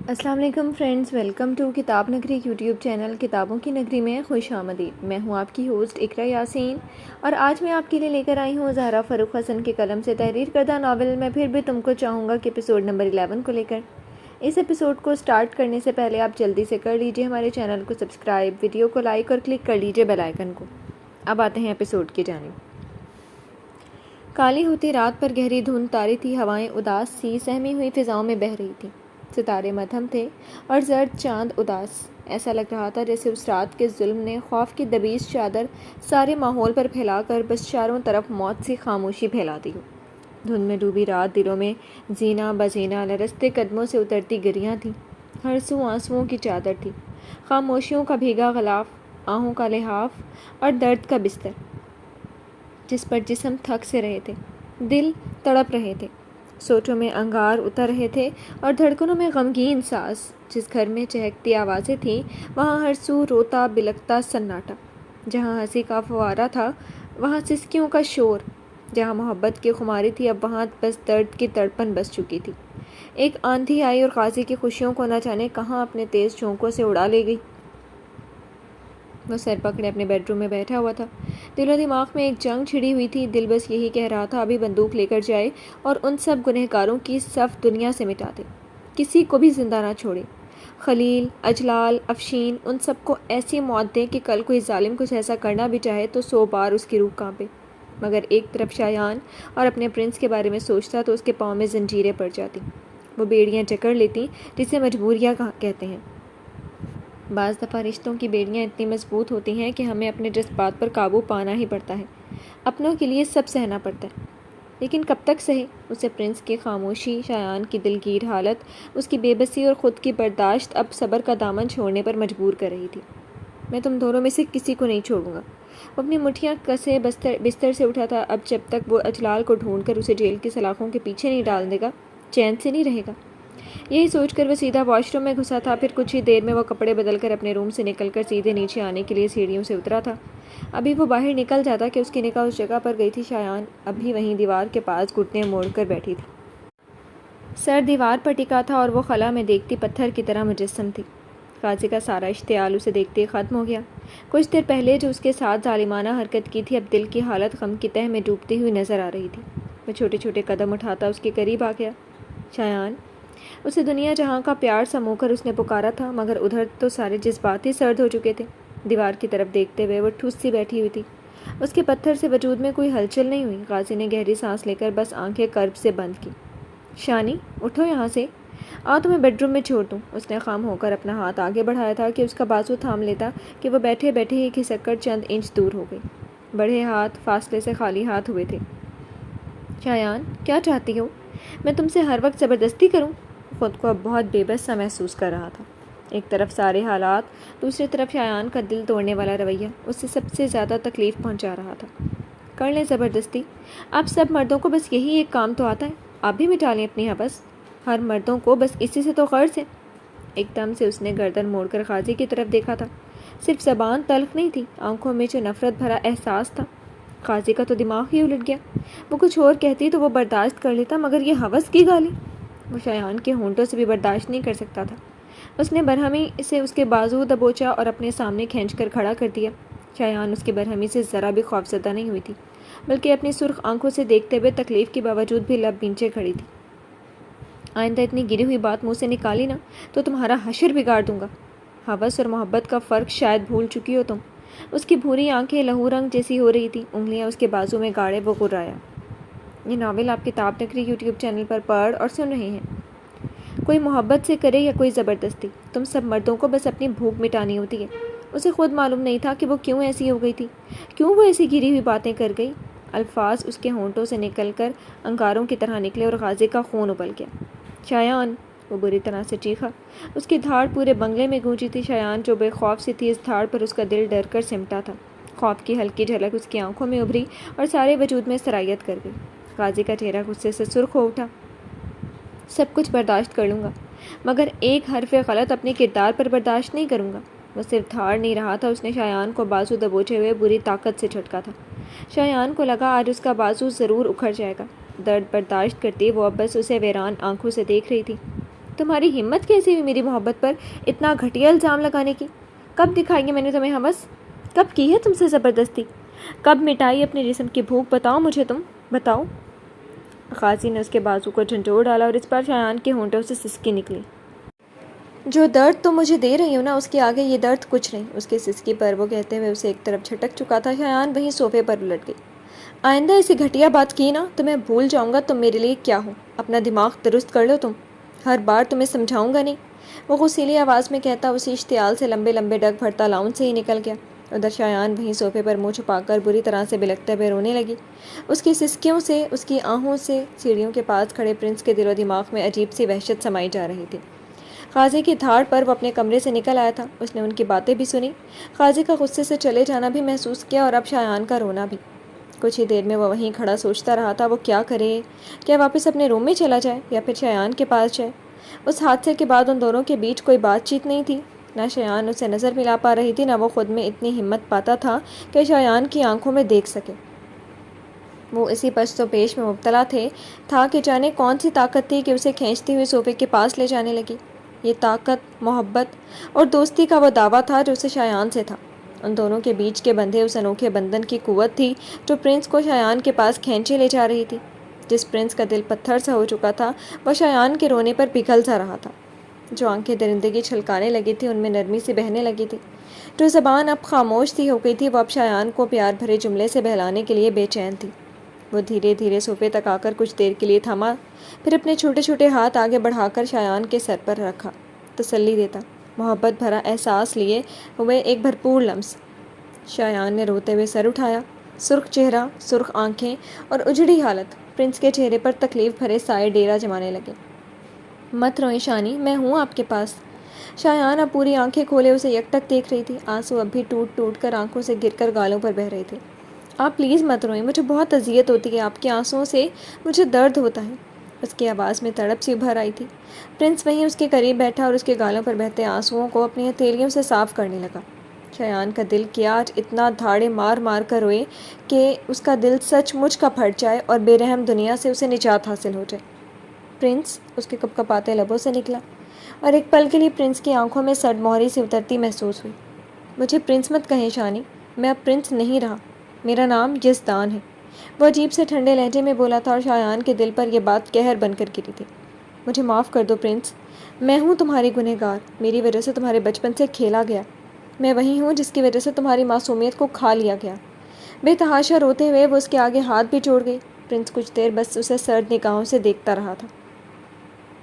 السلام علیکم friends, welcome to کتاب نگری یوٹیوب چینل کتابوں کی نگری میں خوش آمدید۔ میں ہوں آپ کی ہوسٹ اقرا یاسین، اور آج میں آپ کے لیے لے کر آئی ہوں زہرا فاروق حسن کے قلم سے تحریر کردہ ناول میں پھر بھی تم کو چاہوں گا کہ ایپیسوڈ نمبر 11 کو لے کر۔ اس ایپیسوڈ کو سٹارٹ کرنے سے پہلے آپ جلدی سے کر لیجئے ہمارے چینل کو سبسکرائب، ویڈیو کو لائک اور کلک کر لیجئے بیل آئیکن کو۔ اب آتے ہیں ایپیسوڈ کی جانب۔ کالی ہوتی رات پر گہری دھند طاری تھی، ہوائیں اداس سی سہمی ہوئی فضاؤں میں بہہ رہی تھیں، ستارے مدھم تھے اور زرد چاند اداس۔ ایسا لگ رہا تھا جیسے اس رات کے ظلم نے خوف کی دبیش چادر سارے ماحول پر پھیلا کر بس چاروں طرف موت سی خاموشی پھیلا دی ہو۔ دھند میں ڈوبی رات دلوں میں زینہ بزینہ لرزتے قدموں سے اترتی گریاں تھیں، ہر سو آنسوؤں کی چادر تھی، خاموشیوں کا بھیگا غلاف، آہوں کا لحاف اور درد کا بستر، جس پر جسم تھک سے رہے تھے، دل تڑپ رہے تھے، سوچوں میں انگار اتر رہے تھے اور دھڑکنوں میں غمگین ساز۔ جس گھر میں چہکتی آوازیں تھیں وہاں ہر سو روتا بلکتا سناٹا، جہاں ہنسی کا فوارہ تھا وہاں سسکیوں کا شور، جہاں محبت کی خماری تھی اب وہاں بس درد کی تڑپن بس چکی تھی۔ ایک آندھی آئی اور قاضی کی خوشیوں کو نہ جانے کہاں اپنے تیز جھونکوں سے اڑا لے گئی۔ وہ سر پکڑے اپنے بیڈ روم میں بیٹھا ہوا تھا، دل و دماغ میں ایک جنگ چھڑی ہوئی تھی۔ دل بس یہی کہہ رہا تھا ابھی بندوق لے کر جائے اور ان سب گنہگاروں کی صف دنیا سے مٹا دے، کسی کو بھی زندہ نہ چھوڑے، خلیل، اجلال، افشین، ان سب کو ایسی موت دے کہ کل کوئی ظالم کچھ ایسا کرنا بھی چاہے تو 100 بار اس کی روح کانپے۔ مگر ایک طرف شایان اور اپنے پرنس کے بارے میں سوچتا تو اس کے پاؤں میں زنجیریں پڑ جاتی، وہ بیڑیاں جکڑ لیتی جسے مجبوریاں کہتے ہیں۔ بعض دفعہ رشتوں کی بیڑیاں اتنی مضبوط ہوتی ہیں کہ ہمیں اپنے جذبات پر قابو پانا ہی پڑتا ہے، اپنوں کے لیے سب سہنا پڑتا ہے، لیکن کب تک سہے؟ اسے پرنس کی خاموشی، شایان کی دلگیر حالت، اس کی بے بسی اور خود کی برداشت اب صبر کا دامن چھوڑنے پر مجبور کر رہی تھی۔ میں تم دونوں میں سے کسی کو نہیں چھوڑوں گا۔ وہ اپنی مٹھیاں کسے بستر سے اٹھا تھا، اب جب تک وہ اجلال کو ڈھونڈ کر اسے جیل کی سلاخوں کے پیچھے نہیں ڈال دے گا چین سے نہیں رہے گا۔ یہی سوچ کر وہ سیدھا واش روم میں گھسا تھا۔ پھر کچھ ہی دیر میں وہ کپڑے بدل کر اپنے روم سے نکل کر سیدھے نیچے آنے کے لیے سیڑھیوں سے اترا تھا۔ ابھی وہ باہر نکل جاتا کہ اس کی نگاہ اس جگہ پر گئی تھی۔ شایان اب بھی وہیں دیوار کے پاس گھٹنے موڑ کر بیٹھی تھی، سر دیوار پر ٹکا تھا اور وہ خلا میں دیکھتی پتھر کی طرح مجسم تھی۔ قاضی کا سارا اشتعال اسے دیکھتے ہی ختم ہو گیا۔ کچھ دیر پہلے جو اس کے ساتھ ظالمانہ حرکت کی تھی اب دل کی حالت غم کی تہہ میں ڈوبتی ہوئی نظر آ رہی تھی۔ وہ چھوٹے چھوٹے قدم اٹھاتا اس کے قریب آ گیا۔ شایان، اسے دنیا جہاں کا پیار سمو کر اس نے پکارا تھا، مگر ادھر تو سارے جذبات ہی سرد ہو چکے تھے۔ دیوار کی طرف دیکھتے ہوئے وہ ٹھوس سی بیٹھی ہوئی تھی، اس کے پتھر سے وجود میں کوئی ہلچل نہیں ہوئی۔ قاضی نے گہری سانس لے کر بس آنکھیں کرب سے بند کی۔ شانی، اٹھو یہاں سے، آ تمہیں بیڈ روم میں چھوڑ دوں۔ اس نے خام ہو کر اپنا ہاتھ آگے بڑھایا تھا کہ اس کا بازو تھام لیتا کہ وہ بیٹھے بیٹھے ہی کھسک کر چند انچ دور ہو گئی۔ بڑے ہاتھ فاصلے سے خالی ہاتھ ہوئے تھے۔ شایان، کیا چاہتی ہو؟ میں تم سے ہر وقت زبردستی کروں؟ خود کو اب بہت بے بس سا محسوس کر رہا تھا۔ ایک طرف سارے حالات، دوسری طرف شایان کا دل توڑنے والا رویہ اسے سب سے زیادہ تکلیف پہنچا رہا تھا۔ کر لیں زبردستی، آپ سب مردوں کو بس یہی ایک کام تو آتا ہے، آپ بھی مٹا لیں اپنی حوث، ہر مردوں کو بس اسی سے تو غرض ہے۔ ایک دم سے اس نے گردن موڑ کر قاضی کی طرف دیکھا تھا، صرف زبان تلخ نہیں تھی، آنکھوں میں جو نفرت بھرا احساس تھا۔ قاضی کا تو دماغ ہی الٹ گیا، وہ کچھ اور کہتی تو وہ برداشت کر لیتا، مگر یہ حوث کی گالی وہ شایان کے ہونٹوں سے بھی برداشت نہیں کر سکتا تھا۔ اس نے برہمی سے اس کے بازو دبوچا اور اپنے سامنے کھینچ کر کھڑا کر دیا۔ شایان اس کی برہمی سے ذرا بھی خوفزدہ نہیں ہوئی تھی، بلکہ اپنی سرخ آنکھوں سے دیکھتے ہوئے تکلیف کے باوجود بھی لب نیچے کھڑی تھی۔ آئندہ اتنی گری ہوئی بات منہ سے نکالی نا تو تمہارا حشر بگاڑ دوں گا۔ حوث اور محبت کا فرق شاید بھول چکی ہو تم۔ اس کی بھوری آنکھیں لہو رنگ جیسی ہو رہی تھی، انگلیاں اس کے بازو میں گاڑے وہ گرایا۔ یہ ناول آپ کتاب نگری یوٹیوب چینل پر پڑھ اور سن رہے ہیں۔ کوئی محبت سے کرے یا کوئی زبردستی، تم سب مردوں کو بس اپنی بھوک مٹانی ہوتی ہے۔ اسے خود معلوم نہیں تھا کہ وہ کیوں ایسی ہو گئی تھی، کیوں وہ ایسی گری ہوئی باتیں کر گئی۔ الفاظ اس کے ہونٹوں سے نکل کر انگاروں کی طرح نکلے اور غازی کا خون ابل گیا۔ شایان، وہ بری طرح سے چیخا، اس کی دھاڑ پورے بنگلے میں گونجی تھی۔ شایان جو بے خوف سی تھی، اس دھاڑ پر اس کا دل ڈر کر سمٹا تھا۔ خوف کی ہلکی جھلک اس کی آنکھوں میں ابھری اور سارے وجود میں سرایت کر گئی۔ قاضی کا چہرہ غصے سے سرخ ہو اٹھا۔ سب کچھ برداشت کر لوں گا، مگر ایک حرف غلط اپنے کردار پر برداشت نہیں کروں گا۔ وہ صرف دھاڑ نہیں رہا تھا، اس نے شایان کو بازو دبوچے ہوئے بری طاقت سے جھٹکا تھا۔ شایان کو لگا آج اس کا بازو ضرور اکھڑ جائے گا۔ درد برداشت کرتی وہ اب بس اسے ویران آنکھوں سے دیکھ رہی تھی۔ تمہاری ہمت کیسے ہوئی میری محبت پر اتنا گھٹیا الزام لگانے کی؟ کب دکھائی ہے میں نے تمہیں ہوس؟ کب کی ہے تم سے زبردستی؟ کب مٹائی اپنے جسم کی بھوک؟ بتاؤ مجھے، تم بتاؤ۔ غازی نے اس کے بازو کو جھنجھوڑ ڈالا اور اس پر شایان کے ہونٹوں سے سسکی نکلی۔ جو درد تم مجھے دے رہی ہو نا، اس کے آگے یہ درد کچھ نہیں۔ اس کی سسکی پر وہ کہتے ہوئے اسے ایک طرف جھٹک چکا تھا۔ شایان وہیں صوفے پر الٹ گئی۔ آئندہ ایسی گھٹیا بات کی نا تو میں بھول جاؤں گا تم میرے لیے کیا ہو۔ اپنا دماغ درست کر لو تم، ہر بار تمہیں سمجھاؤں گا نہیں، وہ غصیلی آواز میں کہتا اسی اشتعال سے لمبے لمبے ڈگ بھرتا لاؤنج سے ہی نکل گیا۔ ادھر شایان وہیں صوفے پر منہ چھپا کر بری طرح سے بلکتے ہوئے رونے لگی۔ اس کی سسکیوں سے، اس کی آہوں سے سیڑھیوں کے پاس کھڑے پرنس کے دل و دماغ میں عجیب سی وحشت سمائی جا رہی تھی۔ قاضی کی دھاڑ پر وہ اپنے کمرے سے نکل آیا تھا۔ اس نے ان کی باتیں بھی سنی، قاضی کا غصے سے چلے جانا بھی محسوس کیا اور اب شایان کا رونا بھی۔ کچھ ہی دیر میں وہ وہیں کھڑا سوچتا رہا تھا وہ کیا کرے، کیا واپس اپنے روم میں چلا جائے یا پھر شایان کے پاس جائے۔ اس حادثے کے بعد ان دونوں کے بیچ کوئی بات چیت نہیں تھی، نہ شایان اسے نظر ملا پا رہی تھی، نہ وہ خود میں اتنی ہمت پاتا تھا کہ شایان کی آنکھوں میں دیکھ سکے۔ وہ اسی پشت و پیش میں مبتلا تھا کہ جانے کون سی طاقت تھی کہ اسے کھینچتی ہوئی صوفے کے پاس لے جانے لگی۔ یہ طاقت محبت اور دوستی کا وہ دعویٰ تھا جو اسے شایان سے تھا۔ ان دونوں کے بیچ کے بندھے اس انوکھے بندھن کی قوت تھی جو پرنس کو شایان کے پاس کھینچے لے جا رہی تھی۔ جس پرنس کا دل پتھر سا ہو چکا تھا وہ شایان کے رونے پر پگھل سا رہا تھا۔ جو آنکھیں درندگی چھلکانے لگی تھی ان میں نرمی سی بہنے لگی تھی۔ جو زبان اب خاموش سی ہو گئی تھی وہ اب شایان کو پیار بھرے جملے سے بہلانے کے لیے بے چین تھی۔ وہ دھیرے دھیرے صوفے تک آ کر کچھ دیر کے لیے تھما، پھر اپنے چھوٹے چھوٹے ہاتھ آگے بڑھا کر شایان کے سر پر رکھا، تسلی دیتا، محبت بھرا احساس لیے ہوئے ایک بھرپور لمس۔ شایان نے روتے ہوئے سر اٹھایا۔ سرخ چہرہ، سرخ آنکھیں اور اجڑی حالت، پرنس کے چہرے پر تکلیف بھرے سائے ڈیرا جمانے لگے۔ مت روئیں شانی، میں ہوں آپ کے پاس۔ شایان اب پوری آنکھیں کھولے اسے یکٹک دیکھ رہی تھی۔ آنسو اب بھی ٹوٹ ٹوٹ کر آنکھوں سے گر کر گالوں پر بہہ رہے تھے۔ آپ پلیز مت روئیں، مجھے بہت اذیت ہوتی ہے آپ کے آنسوؤں سے، مجھے درد ہوتا ہے۔ اس کی آواز میں تڑپ سی ابھر آئی تھی۔ پرنس وہیں اس کے قریب بیٹھا اور اس کے گالوں پر بہتے آنسوؤں کو اپنی ہتھیلیوں سے صاف کرنے لگا۔ شایان کا دل کیا آج اتنا دھاڑے مار مار کر روئے کہ اس کا دل سچ مچ کا پھٹ جائے اور بے رحم دنیا سے اسے نجات حاصل ہو جائے۔ پرنس، اس کے کپ کپاتے لبوں سے نکلا، اور ایک پل کے لیے پرنس کی آنکھوں میں سرد مہری سی اترتی محسوس ہوئی۔ مجھے پرنس مت کہیں شانی، میں اب پرنس نہیں رہا، میرا نام یزدان ہے، وہ عجیب سے ٹھنڈے لہجے میں بولا تھا اور شایان کے دل پر یہ بات قہر بن کر گری تھی۔ مجھے معاف کر دو پرنس، میں ہوں تمہاری گنہگار، میری وجہ سے تمہارے بچپن سے کھیلا گیا، میں وہی ہوں جس کی وجہ سے تمہاری معصومیت کو کھا لیا گیا۔ بے تحاشا روتے ہوئے وہ اس کے آگے ہاتھ بھی جوڑ گئی۔ پرنس کچھ دیر بس اسے سرد نگاہوں سے دیکھتا رہا تھا۔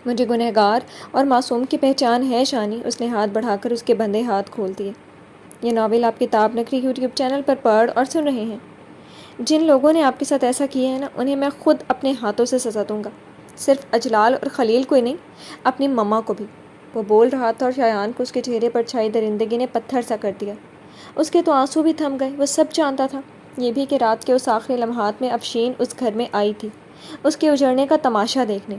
مجھے گنہگار اور معصوم کی پہچان ہے شانی، اس نے ہاتھ بڑھا کر اس کے بندھے ہاتھ کھول دیے۔ یہ ناول آپ کتاب نگری یوٹیوب چینل پر پڑھ اور سن رہے ہیں۔ جن لوگوں نے آپ کے ساتھ ایسا کیا ہے نا، انہیں میں خود اپنے ہاتھوں سے سزا دوں گا، صرف اجلال اور خلیل کو ہی نہیں، اپنی مما کو بھی۔ وہ بول رہا تھا اور شایان کو اس کے چہرے پر چھائی درندگی نے پتھر سا کر دیا۔ اس کے تو آنسو بھی تھم گئے۔ وہ سب جانتا تھا، یہ بھی کہ رات کے اس آخری لمحات میں افشین اس گھر میں آئی تھی، اس کے اجڑنے کا تماشا دیکھنے،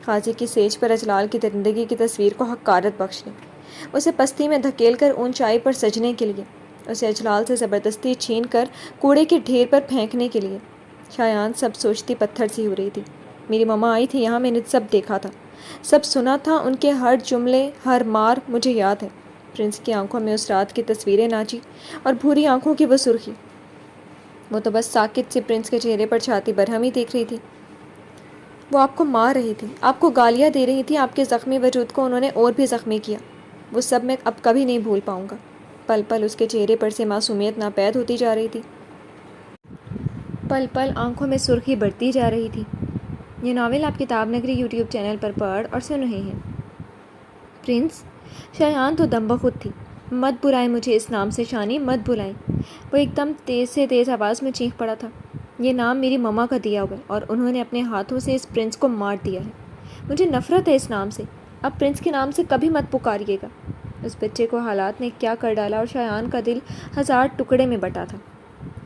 قاضی کی سیج پر اجلال کی درندگی کی تصویر کو حقارت بخشنے، اسے پستی میں دھکیل کر اونچائی پر سجنے کے لیے، اسے اجلال سے زبردستی چھین کر کوڑے کے ڈھیر پر پھینکنے کے لیے۔ شایان سب سوچتی پتھر سی ہو رہی تھی۔ میری مما آئی تھی یہاں، میں نے سب دیکھا تھا، سب سنا تھا، ان کے ہر جملے، ہر مار مجھے یاد ہے۔ پرنس کی آنکھوں میں اس رات کی تصویریں ناچی اور بھوری آنکھوں کی وہ سرخی، وہ تو بس ساکت سی پرنس کے چہرے پر چھاتی برہم ہی دیکھ رہی تھی۔ وہ آپ کو مار رہی تھی، آپ کو گالیاں دے رہی تھی، آپ کے زخمی وجود کو انہوں نے اور بھی زخمی کیا۔ وہ سب میں اب کبھی نہیں بھول پاؤں گا۔ پل پل اس کے چہرے پر سے معصومیت ناپید ہوتی جا رہی تھی، پل پل آنکھوں میں سرخی بڑھتی جا رہی تھی۔ یہ ناول آپ کتاب نگری یوٹیوب چینل پر پڑھ اور سن رہے ہیں۔ پرنس، شایان تو دم بخود تھی۔ مت بلائیں مجھے اس نام سے شانی، مت بلائیں، وہ ایک دم تیز سے تیز آواز میں چیخ پڑا تھا۔ یہ نام میری مما کا دیا ہوا ہے اور انہوں نے اپنے ہاتھوں سے اس پرنس کو مار دیا ہے، مجھے نفرت ہے اس نام سے، اب پرنس کے نام سے کبھی مت پکاریے گا۔ اس بچے کو حالات نے کیا کر ڈالا اور شایان کا دل ہزار ٹکڑے میں بٹا تھا۔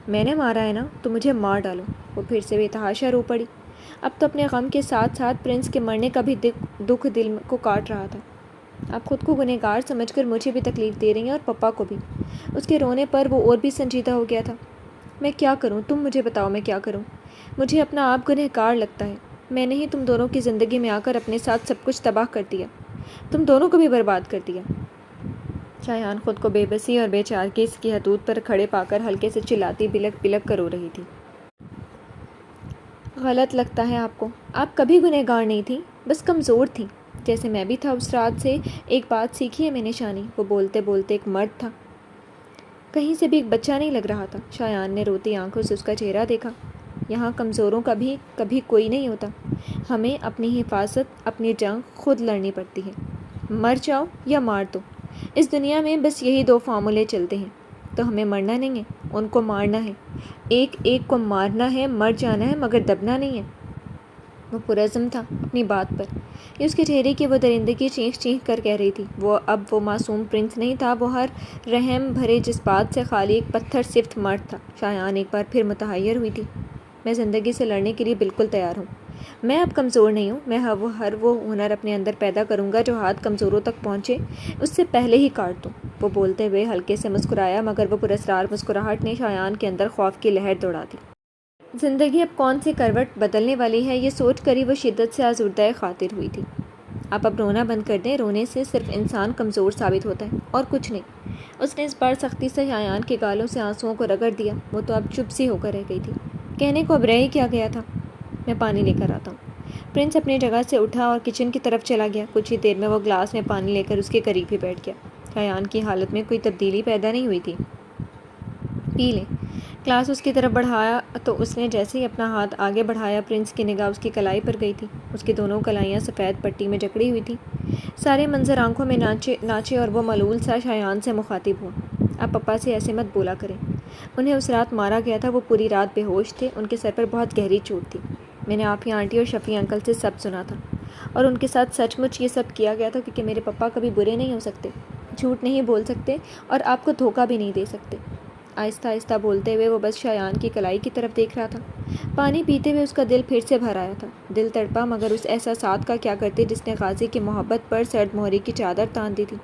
میں نے مارا ہے نا تو مجھے مار ڈالو، وہ پھر سے بے تحاشا رو پڑی۔ اب تو اپنے غم کے ساتھ ساتھ پرنس کے مرنے کا بھی دکھ دل کو کاٹ رہا تھا۔ آپ خود کو گنہگار سمجھ کر مجھے بھی تکلیف دے رہی ہیں اور پپا کو بھی۔ اس کے رونے پر وہ اور بھی سنجیدہ ہو گیا تھا۔ میں کیا کروں، تم مجھے بتاؤ میں کیا کروں، مجھے اپنا آپ گنہگار لگتا ہے، میں نے ہی تم دونوں کی زندگی میں آ کر اپنے ساتھ سب کچھ تباہ کر دیا، تم دونوں کو بھی برباد کر دیا۔ شایان خود کو بے بسی اور بے چارگی کی حدود پر کھڑے پا کر ہلکے سے چلاتی بلک بلک کر رو رہی تھی۔ غلط لگتا ہے آپ کو، آپ کبھی گنہگار نہیں تھی، بس کمزور تھی، جیسے میں بھی تھا۔ اس رات سے ایک بات سیکھی ہے میں نے شانی، وہ بولتے بولتے ایک مرد تھا، کہیں سے بھی ایک بچہ نہیں لگ رہا تھا۔ شایان نے روتی آنکھوں سے اس کا چہرہ دیکھا۔ یہاں کمزوروں کا بھی کبھی کوئی نہیں ہوتا، ہمیں اپنی حفاظت، اپنی جنگ خود لڑنی پڑتی ہے، مر جاؤ یا مار دو۔ اس دنیا میں بس یہی دو فارمولے چلتے ہیں، تو ہمیں مرنا نہیں ہے، ان کو مارنا ہے، ایک ایک کو مارنا ہے، مر جانا ہے مگر دبنا نہیں ہے۔ وہ پرعزم تھا اپنی بات پر، یہ اس کے چہرے کی وہ درندگی چینخ چینخ کر کہہ رہی تھی۔ اب وہ معصوم پرنس نہیں تھا، وہ ہر رحم بھرے جذبات سے خالی ایک پتھر صفت مرد تھا۔ شایان ایک بار پھر متحیر ہوئی تھی۔ میں زندگی سے لڑنے کے لیے بالکل تیار ہوں، میں اب کمزور نہیں ہوں، میں ہر وہ ہنر اپنے اندر پیدا کروں گا جو ہاتھ کمزوروں تک پہنچے اس سے پہلے ہی کاٹ دوں۔ وہ بولتے ہوئے ہلکے سے مسکرایا، مگر وہ پراسرار مسکراہٹ نے شایان کے اندر خوف کی لہر دوڑا دی۔ زندگی اب کون سی کروٹ بدلنے والی ہے، یہ سوچ کر ہی وہ شدت سے آزردہ خاطر ہوئی تھی۔ آپ اب رونا بند کر دیں، رونے سے صرف انسان کمزور ثابت ہوتا ہے اور کچھ نہیں۔ اس نے اس بار سختی سے شایان کے گالوں سے آنسوؤں کو رگڑ دیا۔ وہ تو اب چپ سی ہو کر رہ گئی تھی، کہنے کو اب رہ ہی کیا گیا تھا۔ میں پانی لے کر آتا ہوں۔ پرنس اپنی جگہ سے اٹھا اور کچن کی طرف چلا گیا۔ کچھ ہی دیر میں وہ گلاس میں پانی لے کر اس کے قریب ہی بیٹھ گیا۔ شایان کی حالت میں کوئی تبدیلی پیدا نہیں ہوئی تھی۔ پی لیں۔ گلاس اس کی طرف بڑھایا تو اس نے جیسے ہی اپنا ہاتھ آگے بڑھایا، پرنس کی نگاہ اس کی کلائی پر گئی تھی۔ اس کی دونوں کلائیاں سفید پٹی میں جکڑی ہوئی تھیں۔ سارے منظر آنکھوں میں ناچے اور وہ ملول سا شایان سے مخاطب ہوا۔ آپ پپا سے ایسے مت بولا کریں، انہیں اس رات مارا گیا تھا، وہ پوری رات بے ہوش تھے، ان کے سر پر بہت گہری چوٹ تھی۔ میں نے عافیہ آنٹی اور شفیع انکل سے سب سنا تھا، اور ان کے ساتھ سچ مچ یہ سب کیا گیا تھا، کیونکہ میرے پپا کبھی برے نہیں ہو سکتے، جھوٹ نہیں بول سکتے اور آپ کو دھوکہ بھی نہیں دے سکتے۔ آہستہ آہستہ بولتے ہوئے وہ بس شایان کی کلائی کی طرف دیکھ رہا تھا۔ پانی پیتے ہوئے اس کا دل پھر سے بھر آیا تھا۔ دل تڑپا، مگر اس احساسات کا کیا کرتے جس نے غازی کی محبت پر سرد مہری کی چادر تان دی تھی۔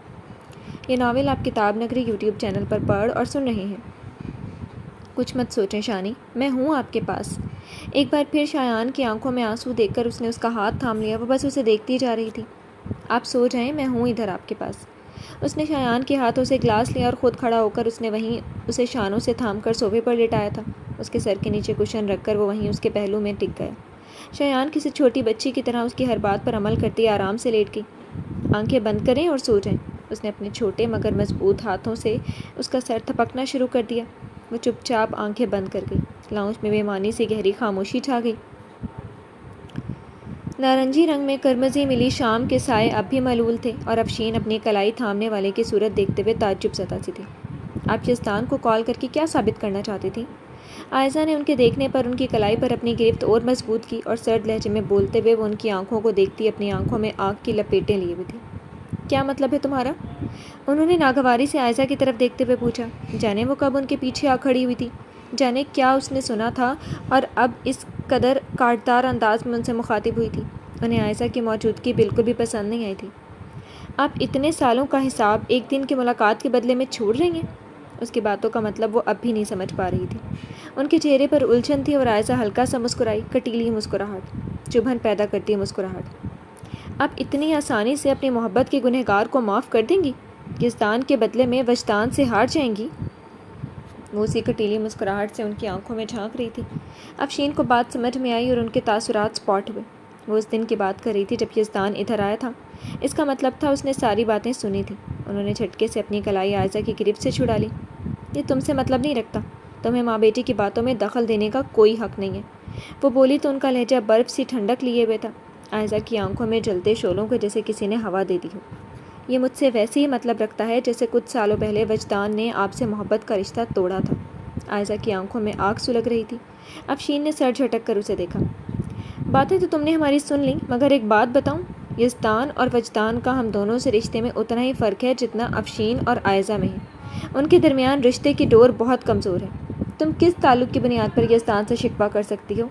یہ ناول آپ کتاب نگری یوٹیوب چینل پر پڑھ اور سن رہے ہیں۔ کچھ مت سوچیں شانی، میں ہوں آپ کے پاس۔ ایک بار پھر شایان کی آنکھوں میں آنسو دیکھ کر اس نے اس کا ہاتھ تھام لیا۔ وہ بس اسے دیکھتی جا رہی تھی۔ آپ سو جائیں، میں ہوں ادھر آپ کے پاس۔ اس نے شایان کے ہاتھوں سے گلاس لیا اور خود کھڑا ہو کر اس نے وہیں اسے شانوں سے تھام کر صوفے پر لٹایا تھا۔ اس کے سر کے نیچے کشن رکھ کر وہ وہیں اس کے پہلو میں ٹک گیا۔ شایان کسی چھوٹی بچی کی طرح اس کی ہر بات پر عمل کرتی آرام سے لیٹ گئی۔ آنکھیں بند کریں اور سو جائیں۔ اس نے اپنے چھوٹے مگر مضبوط ہاتھوں سے اس کا سر تھپکنا شروع کر دیا۔ وہ چپ چاپ آنکھیں بند کر گئی۔ لاؤنج میں بے معنی سی گہری خاموشی چھا گئی۔ نارنجی رنگ میں کرمزی ملی شام کے سائے اب بھی ملول تھے، اور افشین اپنی کلائی تھامنے والے کی صورت دیکھتے ہوئے تعجب زدہ سی تھی۔ آپ یزدان کو کال کر کے کیا ثابت کرنا چاہتی تھی؟ عائزہ نے ان کے دیکھنے پر ان کی کلائی پر اپنی گرفت اور مضبوط کی، اور سرد لہجے میں بولتے ہوئے وہ ان کی آنکھوں کو دیکھتی اپنی آنکھوں میں آگ کی لپیٹیں لیے ہوئی تھی۔ کیا مطلب ہے تمہارا؟ انہوں نے ناگواری سے عائزہ کی طرف دیکھتے ہوئے پوچھا۔ جانے وہ کب ان کے پیچھے آ کھڑی ہوئی تھی، جانے کیا اس نے سنا تھا اور اب اس قدر کاٹدار انداز میں ان سے مخاطب ہوئی تھی۔ انہیں عائزہ کی موجودگی بالکل بھی پسند نہیں آئی تھی۔ آپ اتنے سالوں کا حساب ایک دن کی ملاقات کے بدلے میں چھوڑ رہی ہیں؟ اس کی باتوں کا مطلب وہ اب بھی نہیں سمجھ پا رہی تھی۔ ان کے چہرے پر الجھن تھی اور عائزہ ہلکا سا مسکرائی، کٹیلی مسکراہٹ، چبھن پیدا کرتی مسکراہٹ۔ آپ اتنی آسانی سے اپنی محبت کے گنہگار کو معاف کر دیں گی؟ یزدان کے بدلے میں وجدان سے ہار جائیں گی؟ وہ اسی کٹیلی مسکراہٹ سے ان کی آنکھوں میں جھانک رہی تھی۔ افشین کو بات سمجھ میں آئی اور ان کے تاثرات سپاٹ ہوئے۔ وہ اس دن کی بات کر رہی تھی جب یزدان ادھر آیا تھا۔ اس کا مطلب تھا اس نے ساری باتیں سنی تھیں۔ انہوں نے جھٹکے سے اپنی کلائی عائزہ کی گرفت سے چھڑا لی۔ یہ تم سے مطلب نہیں رکھتا، تمہیں ماں بیٹی کی باتوں میں دخل دینے کا کوئی حق نہیں ہے۔ وہ بولی تو ان کا لہجہ برف سی ٹھنڈک لیے ہوئے تھا۔ عائزہ کی آنکھوں میں جلتے شعلوں کو جیسے کسی نے ہوا دے دی ہو۔ یہ مجھ سے ویسے ہی مطلب رکھتا ہے جیسے کچھ سالوں پہلے وجدان نے آپ سے محبت کا رشتہ توڑا تھا۔ عائزہ کی آنکھوں میں آگ سلگ رہی تھی۔ افشین نے سر جھٹک کر اسے دیکھا۔ باتیں تو تم نے ہماری سن لیں، مگر ایک بات بتاؤں، یزدان اور وجدان کا ہم دونوں سے رشتے میں اتنا ہی فرق ہے جتنا افشین اور عائزہ میں ہے۔ ان کے درمیان رشتے کی ڈور بہت کمزور ہے۔ تم کس تعلق کی بنیاد پر یزدان سے شکوہ کر سکتی ہو؟